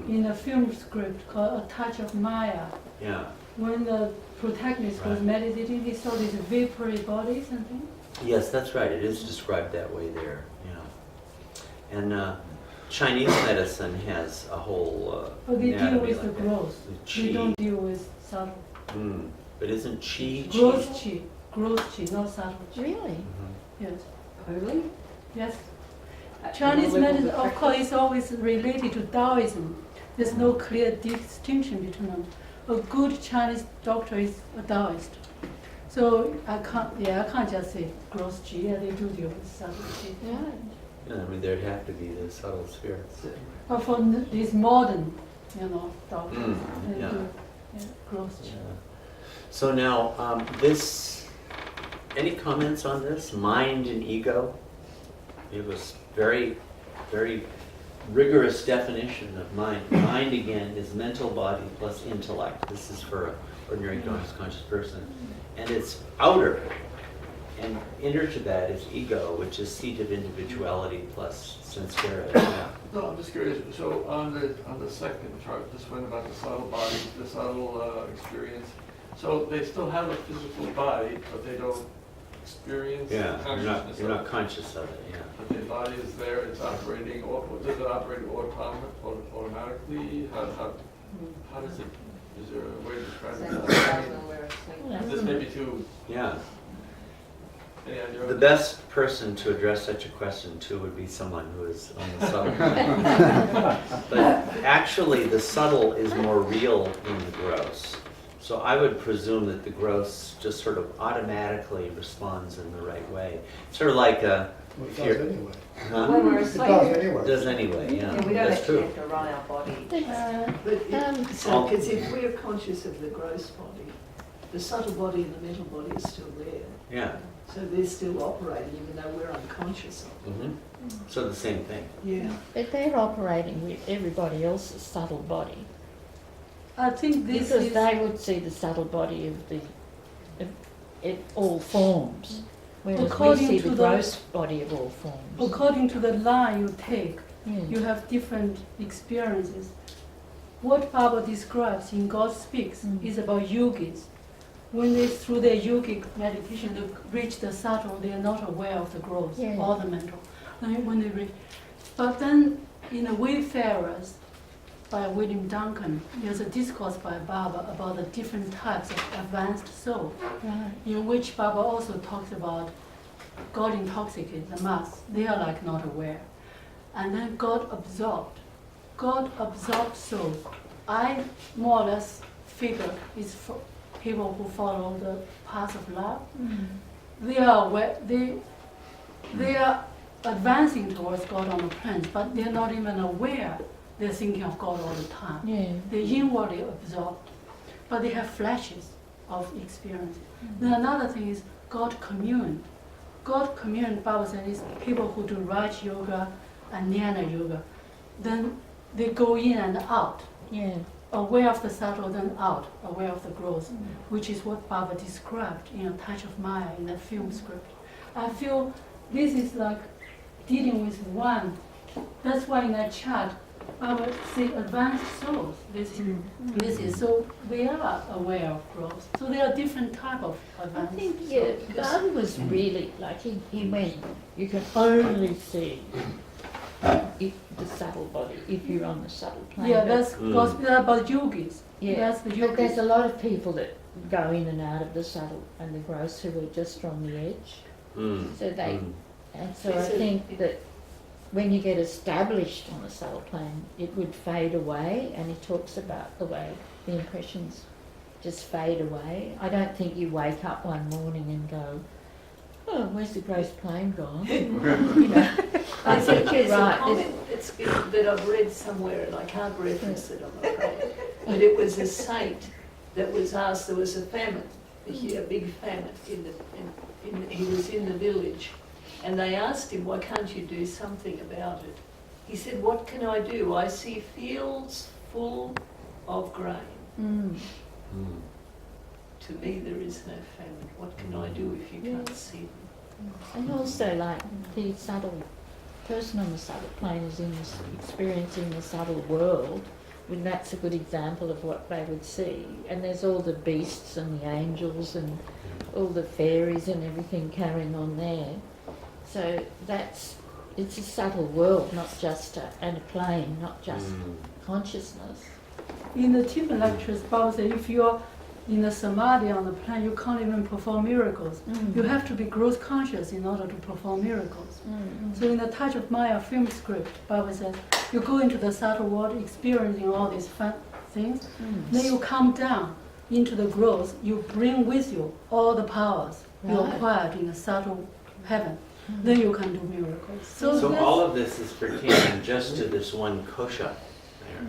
in a film script called A Touch of Maya. Yeah. When the protagonist was meditating, he saw these vapory bodies and things. Yes, that's right. It is described that way there. Yeah. And Chinese medicine has a whole But they deal anatomy with like the that. growth. Qi. They don't deal with subtle. But isn't qi? Growth qi. Growth qi, not subtle qi. Really? Yes. Really? Yes. At Chinese the level medicine, of of course, is always related to Taoism. There's no clear distinction between them. A good Chinese doctor is a Taoist. So I can't just say gross qi. Yeah, they do deal with subtle qi. Yeah, I mean, there'd have to be the subtle spirits. But for these modern, doctors, they yeah. do gross qi. Yeah. So now, any comments on this? Mind and ego? It was very, very rigorous definition of mind. Mind, again, is mental body plus intellect. This is for an ordinary conscious person. And it's outer. And inner to that is ego, which is seat of individuality plus sincerity. Yeah. No, I'm just curious. So on the second chart, this one about the subtle body, the subtle experience. So they still have a physical body, but they don't experience consciousness. You're not conscious of it. Yeah. But the body is there. It's operating. Does it operate automatically? How does it? Is there a way to describe it? This may be too. Yeah. Any idea? The best person to address such a question to would be someone who is on the subtle plane. But actually, the subtle is more real than the gross. So I would presume that the gross just sort of automatically responds in the right way. Sort of like a. Well, it does anyway. Huh? When we're It asleep. does anyway. It does anyway, yeah. Yeah, we don't That's actually true. have to run our body. Because if we're conscious of the gross body, the subtle body and the mental body is still there. Yeah. So they're still operating even though we're unconscious of them. So the same thing. Yeah. But they're operating with everybody else's subtle body. I think this Because is they would see the subtle body of all forms, whereas we According see to the the- gross body of all forms. according to the line you take. Yeah. You have different experiences. What Baba describes in God Speaks is about yogis. When they, through their yogic meditation, they reach the subtle, they are not aware of the gross or the mental. When they reach, but then in the Wayfarers by William Duncan, there's a discourse by Baba about the different types of advanced soul, in which Baba also talks about God intoxicated, the mass. They are like not aware. And then God absorbed soul. I more or less figure is for people who follow the path of love. They are aware, they are advancing towards God on the planes, but they're not even aware they're thinking of God all the time. Yeah. They're inwardly absorbed, but they have flashes. of experience. Then another thing is God commune. God commune, Bible says, is people who do Raj Yoga and Jnana Yoga. Then they go in and out. Yeah. Aware of the subtle, then out, aware of the growth, which is what Baba described in A Touch of Maya in the film script. I feel this is like dealing with one. That's why in that chart, Baba say advanced souls. This is so we are aware of growth. So there are different type of I advanced think, souls. yeah, Baba was really, like, he went, you can only see if the subtle body, if you're on the subtle plane. Yeah, But- that's gospel about yogis. Yeah, That's the but yogis. there's a lot of people that go in and out of the subtle and the gross who are just on the edge. So they, and so I think that when you get established on the subtle plane, it would fade away, and he talks about the way the impressions just fade away. I don't think you wake up one morning and go, oh, where's the gross plane gone? You know, I think you're There's a right. comment that I've read somewhere, and I can't reference it, I'm afraid, but it was a saint that was asked, there was a famine, a big famine, he was in the village, and they asked him, why can't you do something about it? He said, what can I do? I see fields full of grain. To me, there is no famine. What can I do if you can't see them? And also, like, the subtle person on the subtle plane is in this, experiencing the subtle world, and that's a good example of what they would see. And there's all the beasts and the angels and all the fairies and everything carrying on there. So it's a subtle world, not just and a plane, not just consciousness. In the Tibetan lectures, Baba said if you're in the samadhi on the plane, you can't even perform miracles. You have to be growth conscious in order to perform miracles. So in the Touch of Maya film script, Baba says, you go into the subtle world, experiencing all these fun things, then you come down into the growth, you bring with you all the powers you acquired in the subtle heaven. Then you can do miracles. So all of this is pertaining just to this one kosha there.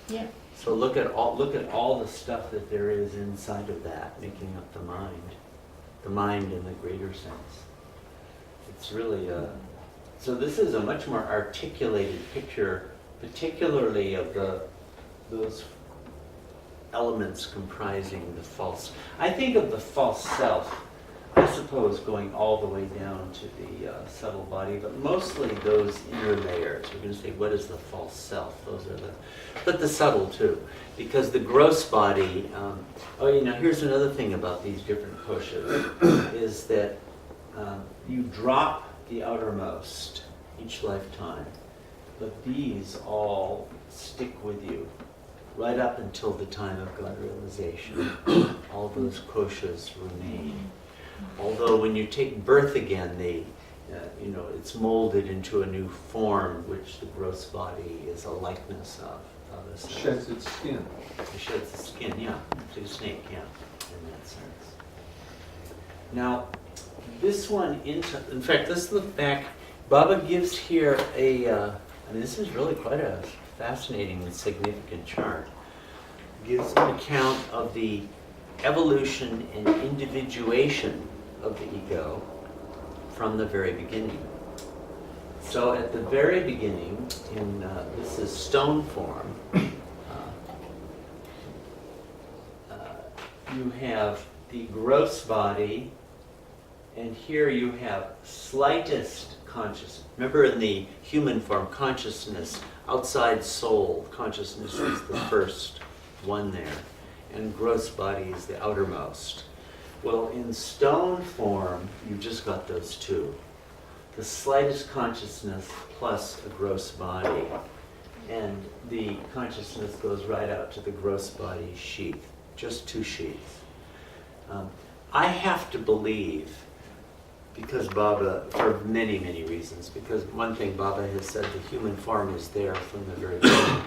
Yeah. So look at all the stuff that there is inside of that, making up the mind in the greater sense. It's really so this is a much more articulated picture, particularly of those elements comprising the false. I think of the false self, I suppose, going all the way down to the subtle body, but mostly those inner layers. We're going to say, what is the false self? Those are but the subtle too, because the gross body. Here's another thing about these different koshas, is that you drop the outermost each lifetime, but these all stick with you right up until the time of God realization. All those koshas remain. Although when you take birth again, it's molded into a new form, which the gross body is a likeness of. It sheds its skin. It sheds its skin, yeah. To a snake, yeah, in that sense. Now, this one, in fact, let's look back. Baba gives here this is really quite a fascinating and significant chart. Gives an account of the evolution and individuation of the ego from the very beginning. So at the very beginning, this is stone form, you have the gross body, and here you have slightest consciousness. Remember, in the human form, consciousness, outside soul consciousness is the first one there, and gross body is the outermost. Well, in stone form, you've just got those two. The slightest consciousness plus a gross body. And the consciousness goes right out to the gross body sheath. Just two sheaths. I have to believe, because Baba, for many, many reasons, because one thing Baba has said, the human form is there from the very beginning,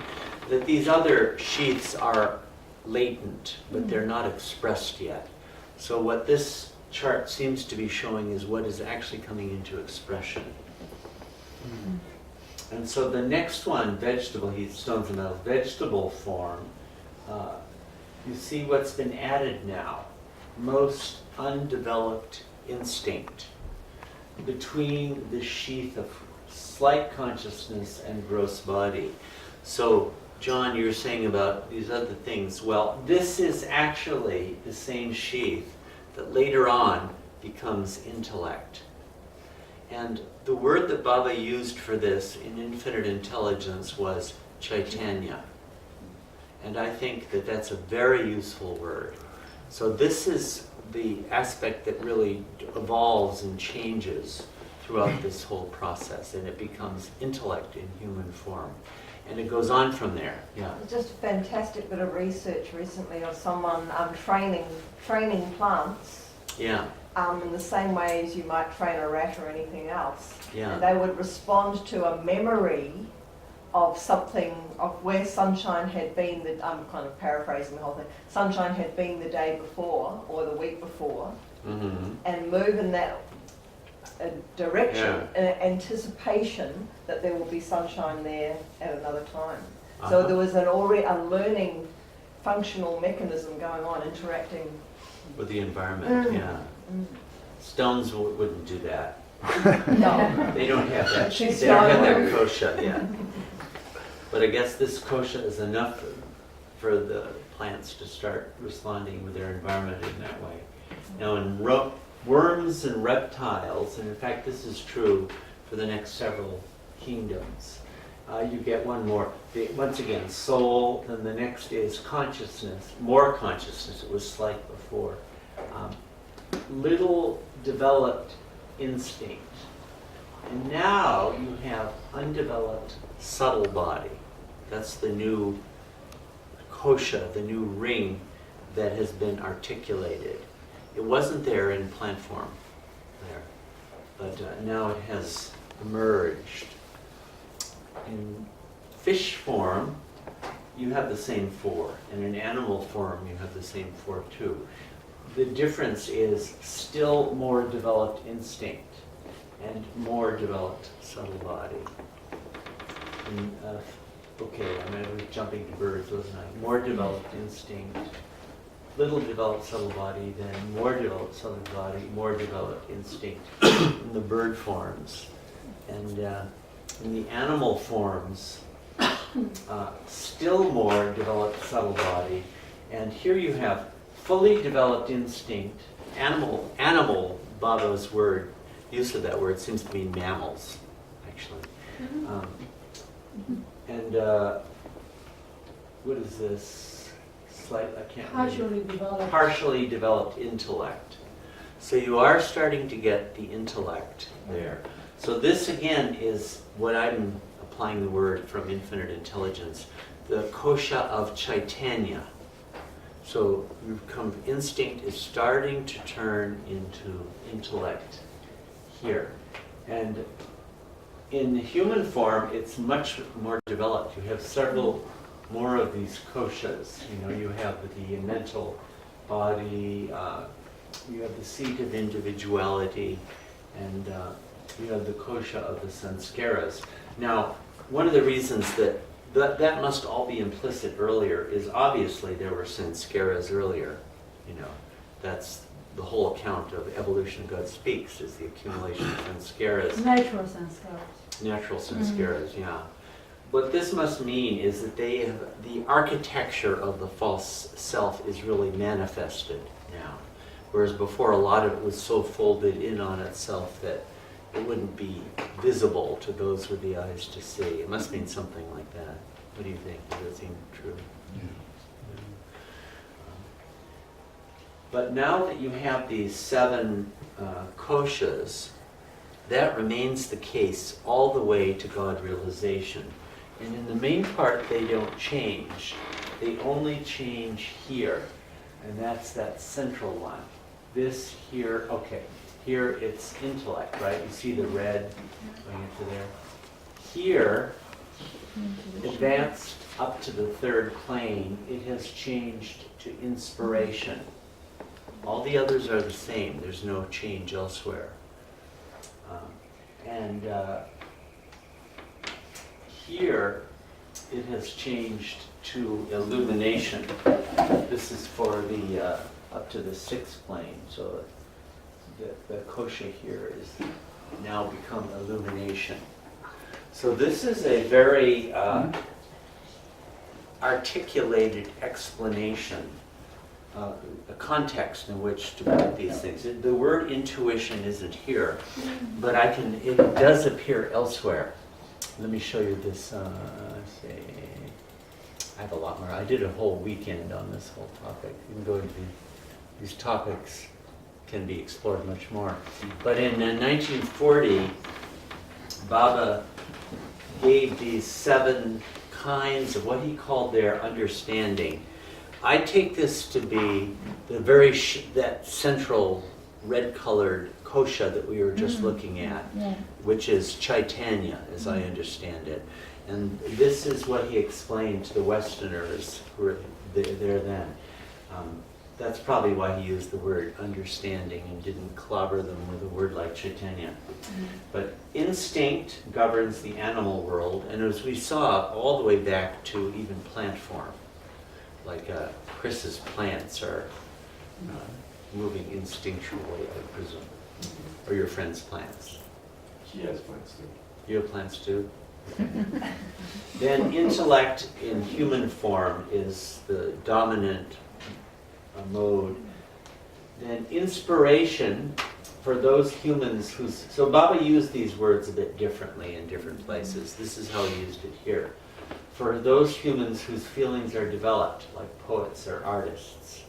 that these other sheaths are latent, but they're not expressed yet. So what this chart seems to be showing is what is actually coming into expression. And so the next one, vegetable, stones and metals, vegetable form, you see what's been added now. most undeveloped instinct between the sheath of slight consciousness and gross body. So, John, you're saying about these other things. Well, this is actually the same sheath that later on becomes intellect. And the word that Baba used for this in infinite intelligence was Chaitanya. And I think that that's a very useful word. So this is the aspect that really evolves and changes throughout this whole process, and it becomes intellect in human form. And it goes on from there. Yeah. Just a fantastic bit of research recently of someone training plants. Yeah. In the same way as you might train a rat or anything else. Yeah. And they would respond to a memory of something, of where sunshine had been, I'm kind of paraphrasing the whole thing, sunshine had been the day before or the week before, and move in that direction in anticipation that there will be sunshine there at another time. So there was a learning functional mechanism going on, interacting with the environment. Yeah. Stones wouldn't do that. No. They don't have that. They don't have that kosha. Yeah. But I guess this kosha is enough for the plants to start responding with their environment in that way. Now, in worms and reptiles, and in fact this is true for the next several kingdoms, you get one more. Once again, soul, then the next is consciousness, more consciousness. It was slight before. Little developed instinct. And now you have undeveloped subtle body. That's the new kosha, the new ring that has been articulated. It wasn't there in plant form there, but now it has emerged. In fish form, you have the same four, and in animal form, you have the same four too. The difference is still more developed instinct and more developed subtle body. And, okay, I was jumping to birds, wasn't I? More developed instinct, little developed subtle body, then more developed subtle body, more developed instinct in the bird forms. And in the animal forms, still more developed subtle body. And here you have fully developed instinct. Animal, Baba's word, use of that word seems to mean mammals, actually. And what is this? I can't remember. Partially developed intellect. So you are starting to get the intellect there. So this again is what I'm applying the word from infinite intelligence, the kosha of Chaitanya. So instinct is starting to turn into intellect here. And in human form, it's much more developed. You have several more of these koshas. You have the mental body, you have the seat of individuality, and you have the kosha of the sanskaras. Now, one of the reasons that must all be implicit earlier is obviously there were sanskaras earlier. That's the whole account of evolution God speaks, is the accumulation of sanskaras. Natural sanskaras. Natural sanskaras, yeah. What this must mean is that the architecture of the false self is really manifested now. Whereas before, a lot of it was so folded in on itself that it wouldn't be visible to those with the eyes to see. It must mean something like that. What do you think? Does that seem true? Yeah. But now that you have these 7 koshas, that remains the case all the way to God realization. And in the main part, they don't change. They only change here. And that's that central one. This here, okay. Here it's intellect, right? You see the red going into there. Here, advanced up to the 3rd plane, it has changed to inspiration. All the others are the same. There's no change elsewhere. Here, it has changed to illumination. This is for the up to the 6th plane. So the kosha here is now become illumination. So this is a very articulated explanation, a context in which to put these things. The word intuition isn't here, but it does appear elsewhere. Let me show you this. I have a lot more. I did a whole weekend on this whole topic. You can go into these topics can be explored much more. But in 1940, Baba gave these 7 kinds of what he called their understanding. I take this to be the that central red-colored kosha that we were just looking at, which is Chaitanya, as I understand it. And this is what he explained to the Westerners who were there then. That's probably why he used the word understanding and didn't clobber them with a word like Chaitanya. But instinct governs the animal world, and as we saw, all the way back to even plant form. Like Chris's plants are moving instinctually, I presume. Or your friend's plants. She has plants too. You have plants too? Okay. Then intellect in human form is the dominant mode. Then inspiration for those humans so Baba used these words a bit differently in different places. This is how he used it here. For those humans whose feelings are developed, like poets or artists.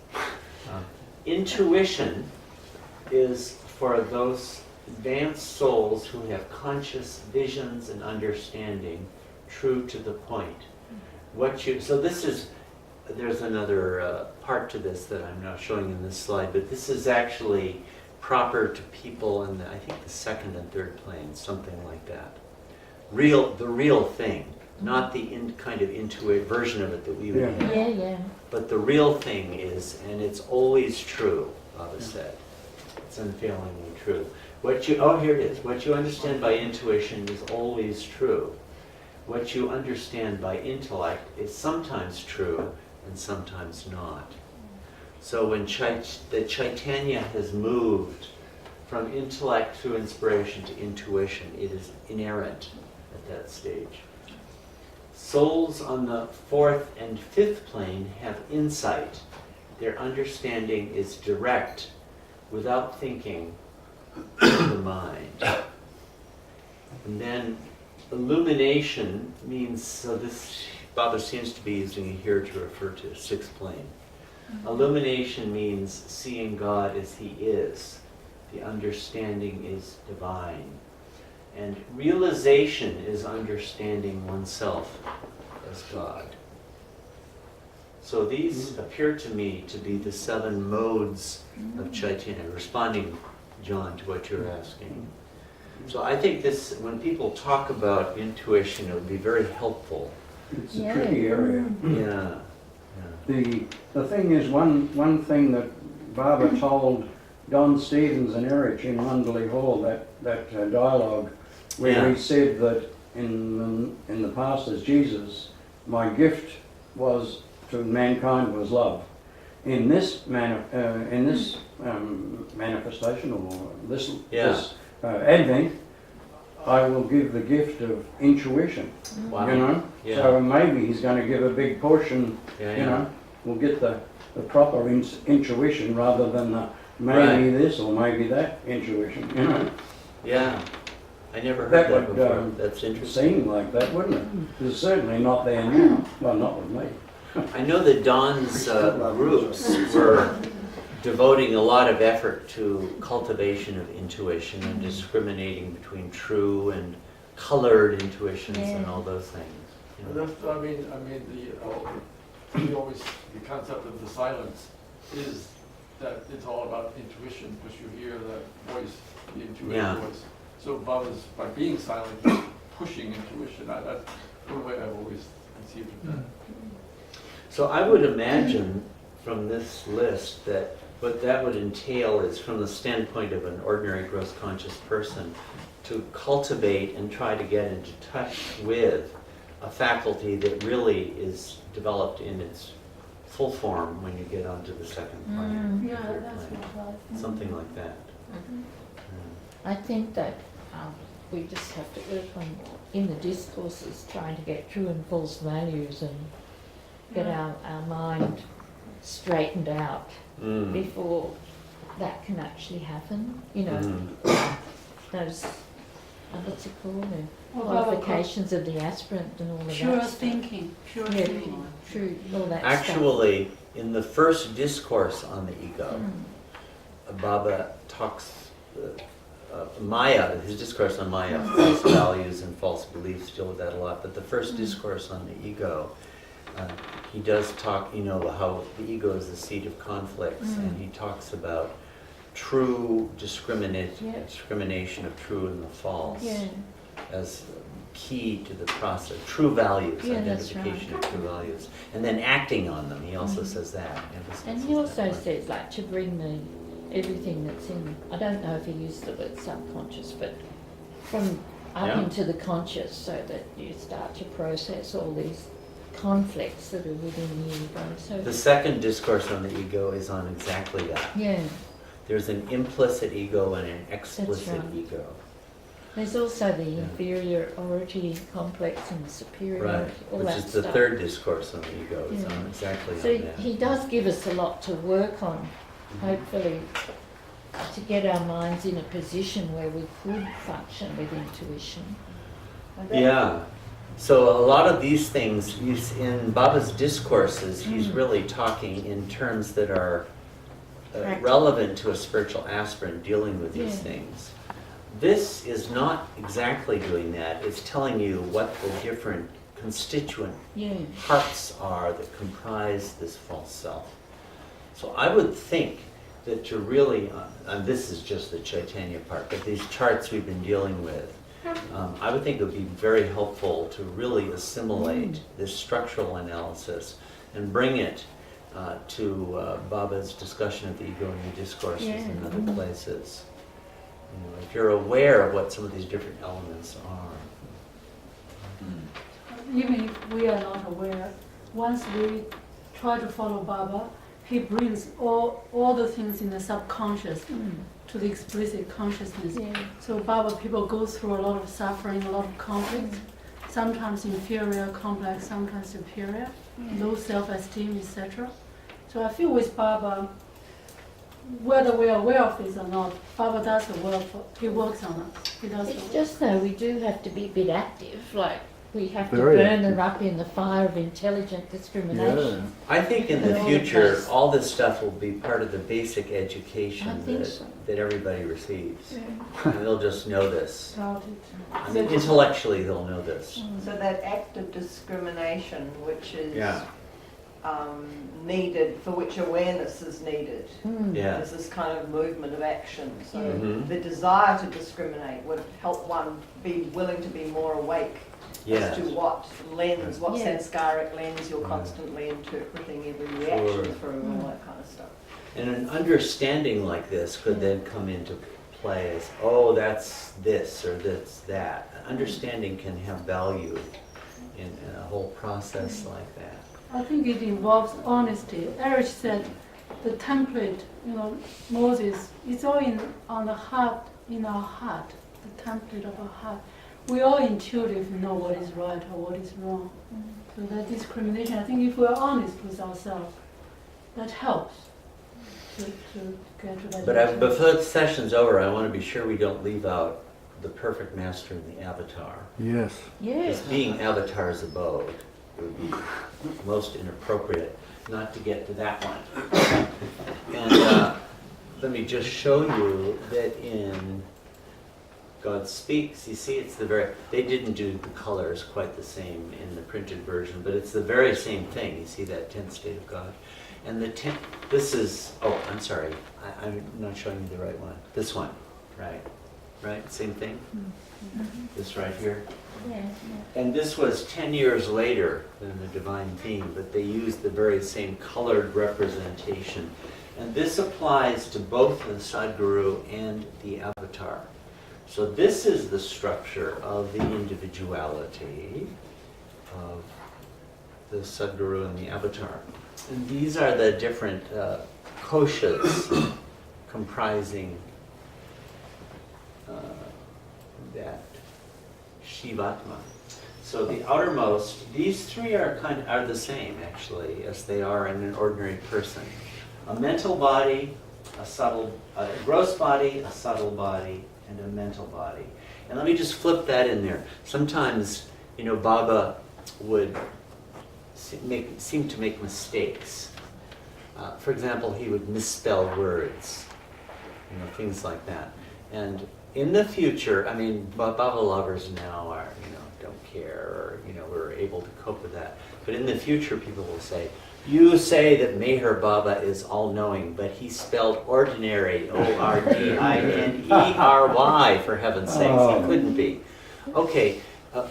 Intuition is for those advanced souls who have conscious visions and understanding, true to the point. There's another part to this that I'm not showing in this slide, but this is actually proper to people in I think the 2nd and 3rd planes, something like that. The real thing, not the kind of intuitive version of it that we would have. Yeah. But the real thing is, and it's always true, Baba said. It's unfailingly true. Here it is. What you understand by intuition is always true. What you understand by intellect is sometimes true and sometimes not. So when the Chaitanya has moved from intellect through inspiration to intuition, it is inerrant at that stage. Souls on the 4th and 5th plane have insight. Their understanding is direct, without thinking in the mind. And then illumination means, so this Baba seems to be using it here to refer to 6th plane. Illumination means seeing God as He is. The understanding is divine. And realization is understanding oneself as God. So these appear to me to be the 7 modes of Chaitanya, responding, John, to what you're asking. So I think this, when people talk about intuition, it would be very helpful. It's a tricky area. Yeah. The thing is, one thing that Baba told Don Stevens and Erich in Mandalay Hall, that dialogue, where he said that in the past as Jesus, my gift was to mankind was love. In this manifestation or this Advent, I will give the gift of intuition. Wow. You know, so maybe he's going to give a big portion. You know, we'll get the proper intuition rather than the maybe this or maybe that intuition. You know. Yeah. I never heard That that would before. That's interesting. seem like that, wouldn't it? It's certainly not there now. Well, not with me. I know that Don's groups were devoting a lot of effort to cultivation of intuition and discriminating between true and colored intuitions and all those things. You know? That's, I mean, the concept of the silence is that it's all about intuition because you hear that voice, the intuitive voice. So Baba's, by being silent, he's pushing intuition. That's the way I've always conceived of that. So I would imagine from this list that what that would entail is, from the standpoint of an ordinary gross conscious person, to cultivate and try to get into touch with a faculty that really is developed in its full form when you get onto the second plane. Yeah, third that's plane. what I think. Something like that. I think that we just have to work on, in the discourses, trying to get true and false values and get our mind straightened out before that can actually happen. You know, those, what's it called, the qualifications of the aspirant and all of Pure that stuff. thinking, pure Yeah, thinking. true, all that Actually, in the first discourse on the ego, Baba talks, Maya, his discourse on Maya, false values and false beliefs, deal with that a lot, but the first discourse on the ego, he does talk, you know, how the ego is the seat of conflicts, and he talks about true discrimination of true and the false as key to the process, true values, identification of true values, and then acting on them. He also says that. And he also says, like, to bring everything that's in, I don't know if he used the word subconscious, but from up into the conscious, so that you start to process all these conflicts that are within the ego. So the second discourse on the ego is on exactly that. yeah, There's an implicit ego and an explicit right. ego. there's also the inferiority complex and the superiority, all Which that is the stuff. third discourse on the ego. It's on exactly So on that. he does give us a lot to work on, hopefully, to get our minds in a position where we could function with intuition. Yeah. So a lot of these things, in Baba's discourses, he's really talking in terms that are relevant to a spiritual aspirant dealing with these things. This is not exactly doing that. It's telling you what the different constituent parts are that comprise this false self. So I would think that to really, and this is just the Chaitanya part, but these charts we've been dealing with, I would think it would be very helpful to really assimilate this structural analysis and bring it to Baba's discussion of the ego in the discourses and other places. You know, if you're aware of what some of these different elements are. Even if we are not aware, once we try to follow Baba, he brings all the things in the subconscious to the explicit consciousness. So Baba, people go through a lot of suffering, a lot of conflict, sometimes inferior complex, sometimes superior, low self-esteem, etc. So I feel with Baba, whether we are aware of this or not, Baba does the work. He works on us. He does the It's work. just though we do have to be a bit active, like we have to Very burn active. them up in the fire of intelligent discrimination. I think in the And all the future, place. all this stuff will be part of the basic education I think so. that everybody receives. And they'll just know this. About it. I mean, intellectually, they'll know this. So that active discrimination, which is Yeah. needed, for which awareness is needed, Yeah. is this kind of movement of action. So Mhm. the desire to discriminate would help one be willing to be more awake Yes. as to what lens, what Yeah. samskaric lens you're constantly interpreting every reaction Sure. through, all that kind of stuff. And an understanding like this could then come into play as, oh, that's this or that's that. Understanding can have value in a whole process like that. I think it involves honesty. Eric said the template, Moses, it's all on the heart, in our heart, the template of our heart. We all intuitively know what is right or what is wrong. So that discrimination, I think if we're honest with ourselves, that helps to get to that. But before the session's over, I want to be sure we don't leave out the perfect master in the avatar. Yes. Because being avatar's abode, it would be most inappropriate not to get to that one. And let me just show you that in God Speaks, you see it's they didn't do the colors quite the same in the printed version, but it's the very same thing. You see that 10th state of God? And this is, I'm sorry, I'm not showing you the right one. This one, right? Right, same thing? This right here? And this was 10 years later than the Divine Theme, but they used the very same colored representation. And this applies to both the Sadguru and the Avatar. So this is the structure of the individuality of the Sadguru and the Avatar. And these are the different koshas comprising that Shivatma. So the outermost, these three are the same actually as they are in an ordinary person. A mental body, a gross body, a subtle body, and a mental body. And let me just flip that in there. Sometimes, Baba would seem to make mistakes. For example, he would misspell words, things like that. And in the future, Baba lovers now are, don't care, or, we're able to cope with that. But in the future, people will say, you say that Meher Baba is all-knowing, but he spelled ordinary, O-R-D-I-N-E-R-Y, for heaven's sakes. He couldn't be. Okay,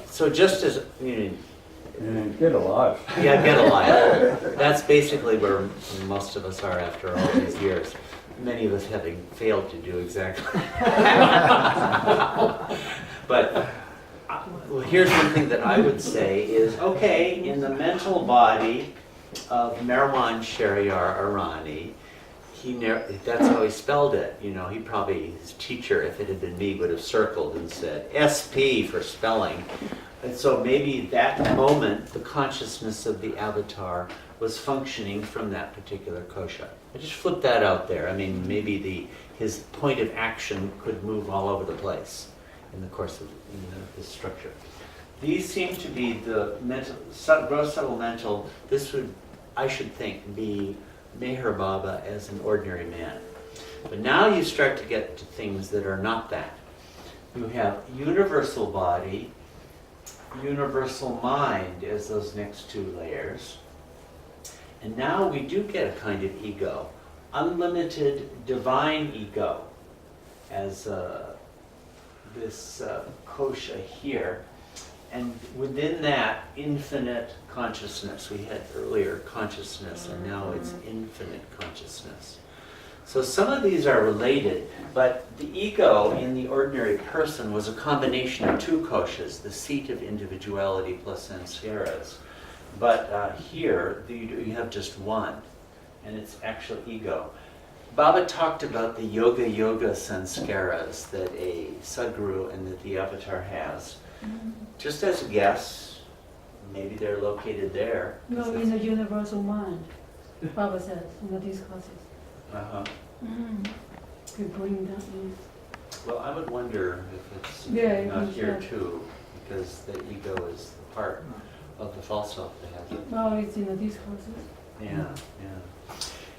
so just as, get a life. Yeah, get a life. That's basically where most of us are after all these years. Many of us having failed to do exactly. But well, here's one thing that I would say is, okay, in the mental body of Merwan Shariar Arani, that's how he spelled it. He probably, his teacher, if it had been me, would have circled and said SP for spelling. And so maybe that moment, the consciousness of the avatar was functioning from that particular kosha. I just flipped that out there. Maybe his point of action could move all over the place in the course of this structure. These seem to be the mental, gross, subtle, mental. This would, I should think, be Meher Baba as an ordinary man. But now you start to get to things that are not that. You have universal body, universal mind as those next two layers. And now we do get a kind of ego, unlimited divine ego, as this kosha here. And within that, infinite consciousness. We had earlier consciousness, and now it's infinite consciousness. So some of these are related, but the ego in the ordinary person was a combination of two koshas, the seat of individuality plus samskaras. But here, you have just one, and it's actual ego. Baba talked about the yoga sanskaras that a Sadguru and that the avatar has. Just as a guess, maybe they're located there. No, in the universal mind, Baba says in the Discourses. You bring that in. Well, I would wonder if it's not here too, because the ego is the part of the false self that has it. No, it's in the Discourses. Yeah.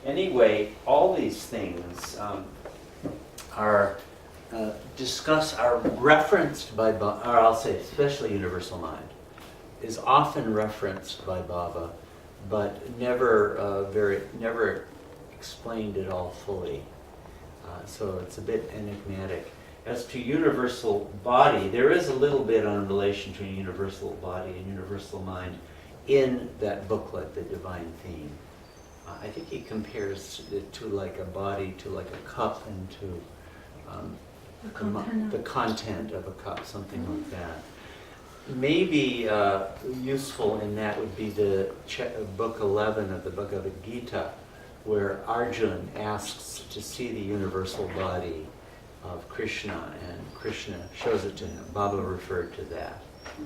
Anyway, all these things are referenced by Baba, or I'll say especially universal mind, is often referenced by Baba, but never explained it all fully. So it's a bit enigmatic. As to universal body, there is a little bit on relation between universal body and universal mind in that booklet, The Divine Theme. I think he compares it to like a body, to like a cup, and to the content of a cup, something like that. Maybe useful in that would be the book 11 of the Bhagavad Gita, where Arjun asks to see the universal body of Krishna, and Krishna shows it to him. Baba referred to that.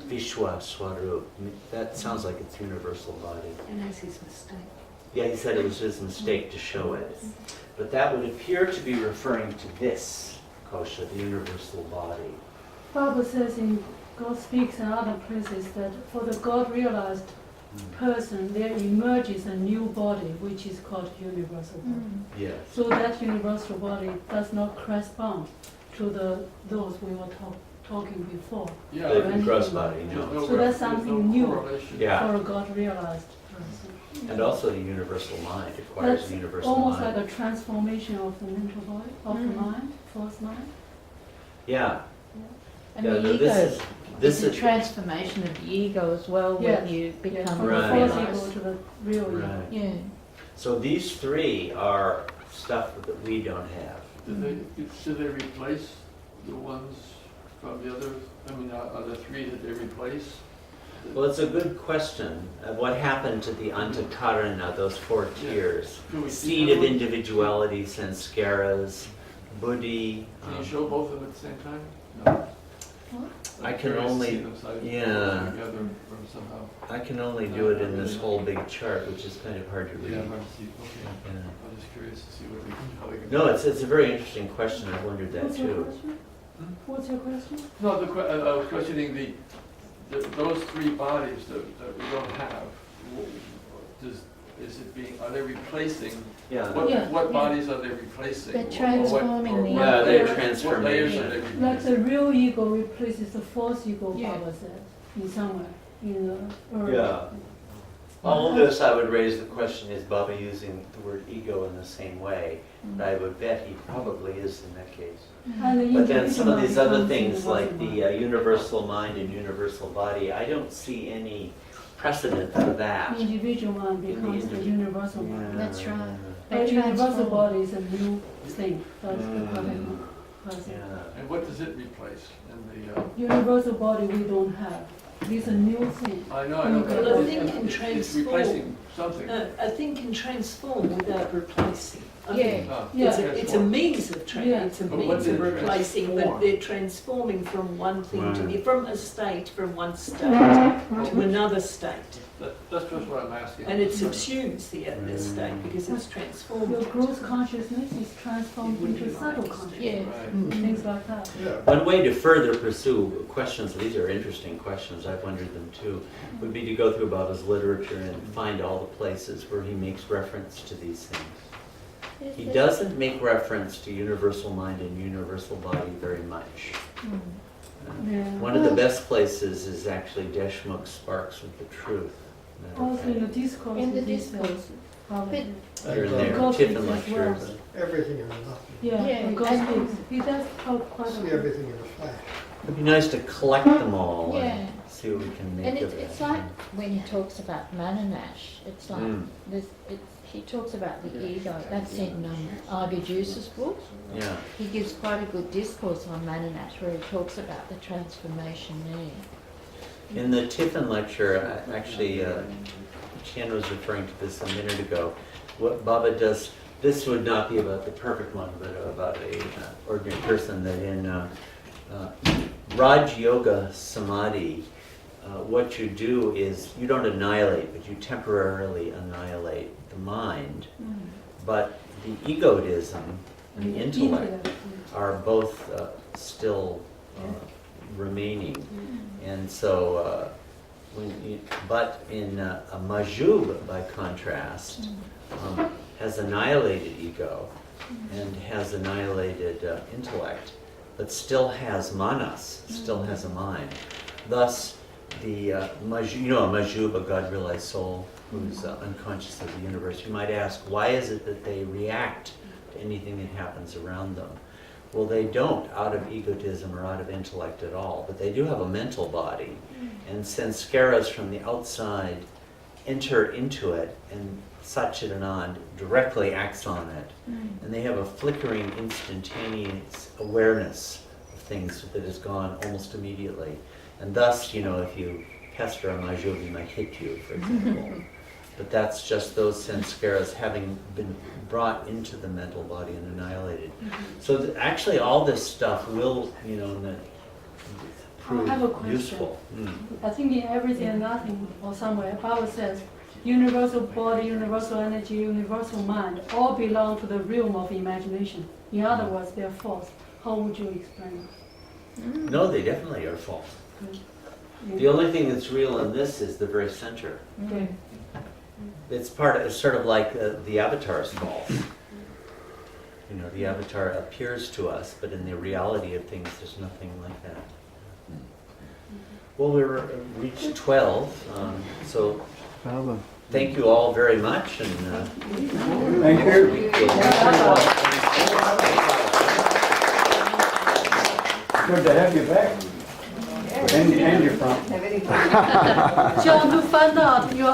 Vishwa Swarup. That sounds like it's universal body. And that's his mistake. Yeah, he said it was his mistake to show it. But that would appear to be referring to this kosha, the universal body. Baba says in God Speaks and other places that for the God-realized person, there emerges a new body, which is called universal body. Yes. So that universal body does not correspond to those we were talking before. Yeah, The gross body, no. So that's something new Yeah. for a God-realized person. And also the universal mind requires That's a universal almost mind. like a transformation of the mental body, of the mind, false mind. Yeah. And Yeah, the no, ego this is a is transformation of the ego as well Yes. when you become From Right. the false realized. ego to the real ego. right. Yeah. So these three are stuff that we don't have. Do they replace the ones from the other, are the three that they replace? Well, it's a good question. What happened to the antakarana, those four tiers? Could we Seed see of that? individuality, sanskaras, buddhi. Can you show both of them at the same time? No. I I'm can curious to only, see them, so I can yeah. put them together from somehow. I can only do it in this whole big chart, which is kind of hard to read. Yeah, I'm going to see, okay. Yeah. I'm just curious to see what they, how they can. No, it's a very interesting question. I've wondered that What's your too. question? Hmm? What's your question? No, I was questioning those three bodies that we don't have. Are they replacing? Yeah. Yeah, What yeah. bodies are they replacing? They're Or what- transforming or the what- Yeah, they're What layers are they transformation. Like the replacing? real ego replaces the false ego, Yeah. Baba said, in somewhere, in the earth. Yeah. All of this, I would raise the question, is Baba using the word ego in the same way? But I would bet he probably is in that case. And the But then some of these individual other becomes things like universal the mind. universal mind and universal body, I don't see any precedent for that. The individual mind in the becomes the individ- universal mind. Yeah. That's right. The They universal transform. body is a new thing. That's the Mm. correct person. Yeah. And what does it replace in the, Universal body we don't have. This is a new thing. I know, Well, I think in it's transform, replacing something. I think can transform without replacing. I think Ah, Yeah. It's a transform. means of Yeah. it's a But means what's of it replacing, but transform? they're transforming from one thing to Right. the, from a state, from one state to another state. That's just what I'm asking. And it subsumes the other state because it's transformed. Your gross consciousness is transformed into subtle consciousness. Yeah. Right. Things like that. Yeah. One way to further pursue questions, these are interesting questions, I've wondered them too, would be to go through Baba's literature and find all the places where he makes reference to these things. He doesn't make reference to universal mind and universal body very much. Yeah. One of the best places is actually Deshmukh Sparks with the Truth. Matter of Also in the fact. discourses. In the he said, discourses. probably. They're in And, there, Because Tiffin it's as well. lectures. everything and nothing. Yeah, Yeah, the God and- speaks. He does talk quite a See bit. everything in a flash. It'd be nice to collect them all Yeah. and see what we can make And of it. it's like when he talks about Mananash, it's like Mm. this. He talks about the ego. That's in R.B. Juice's book. Yeah. He gives quite a good discourse on Mananash where he talks about the transformation there. In the Tiffin lecture, actually, Chan was referring to this a minute ago. What Baba does, this would not be about the perfect one, but about a ordinary person, that in Raj Yoga Samadhi, what you do is you don't annihilate, but you temporarily annihilate the mind. But the egotism and the intellect are both still remaining. And so, but in a Majub, by contrast, has annihilated ego and has annihilated intellect, but still has manas, still has a mind. Thus, the Majub, a Majub, a God-realized soul who's unconscious of the universe, you might ask, why is it that they react to anything that happens around them? Well, they don't out of egotism or out of intellect at all, but they do have a mental body. And sanskaras from the outside enter into it, and Satchidanand directly acts on it. And they have a flickering, instantaneous awareness of things that is gone almost immediately. And thus, if you pester a Majub, he might hit you, for example. But that's just those sanskaras having been brought into the mental body and annihilated. So actually all this stuff will, prove have a question. useful. I think in everything and nothing or somewhere, Bible says universal body, universal energy, universal mind all belong to the realm of imagination. In other words, they're false. How would you explain No, they definitely are false. it? The only thing that's real in this is the very center. Okay. It's sort of like the avatar's false. The avatar appears to us, but in the reality of things, there's nothing like that. Well, we're reached 12, so Baba. thank you all very much, and Thank you. Good to have you back. And your front. John, to find out your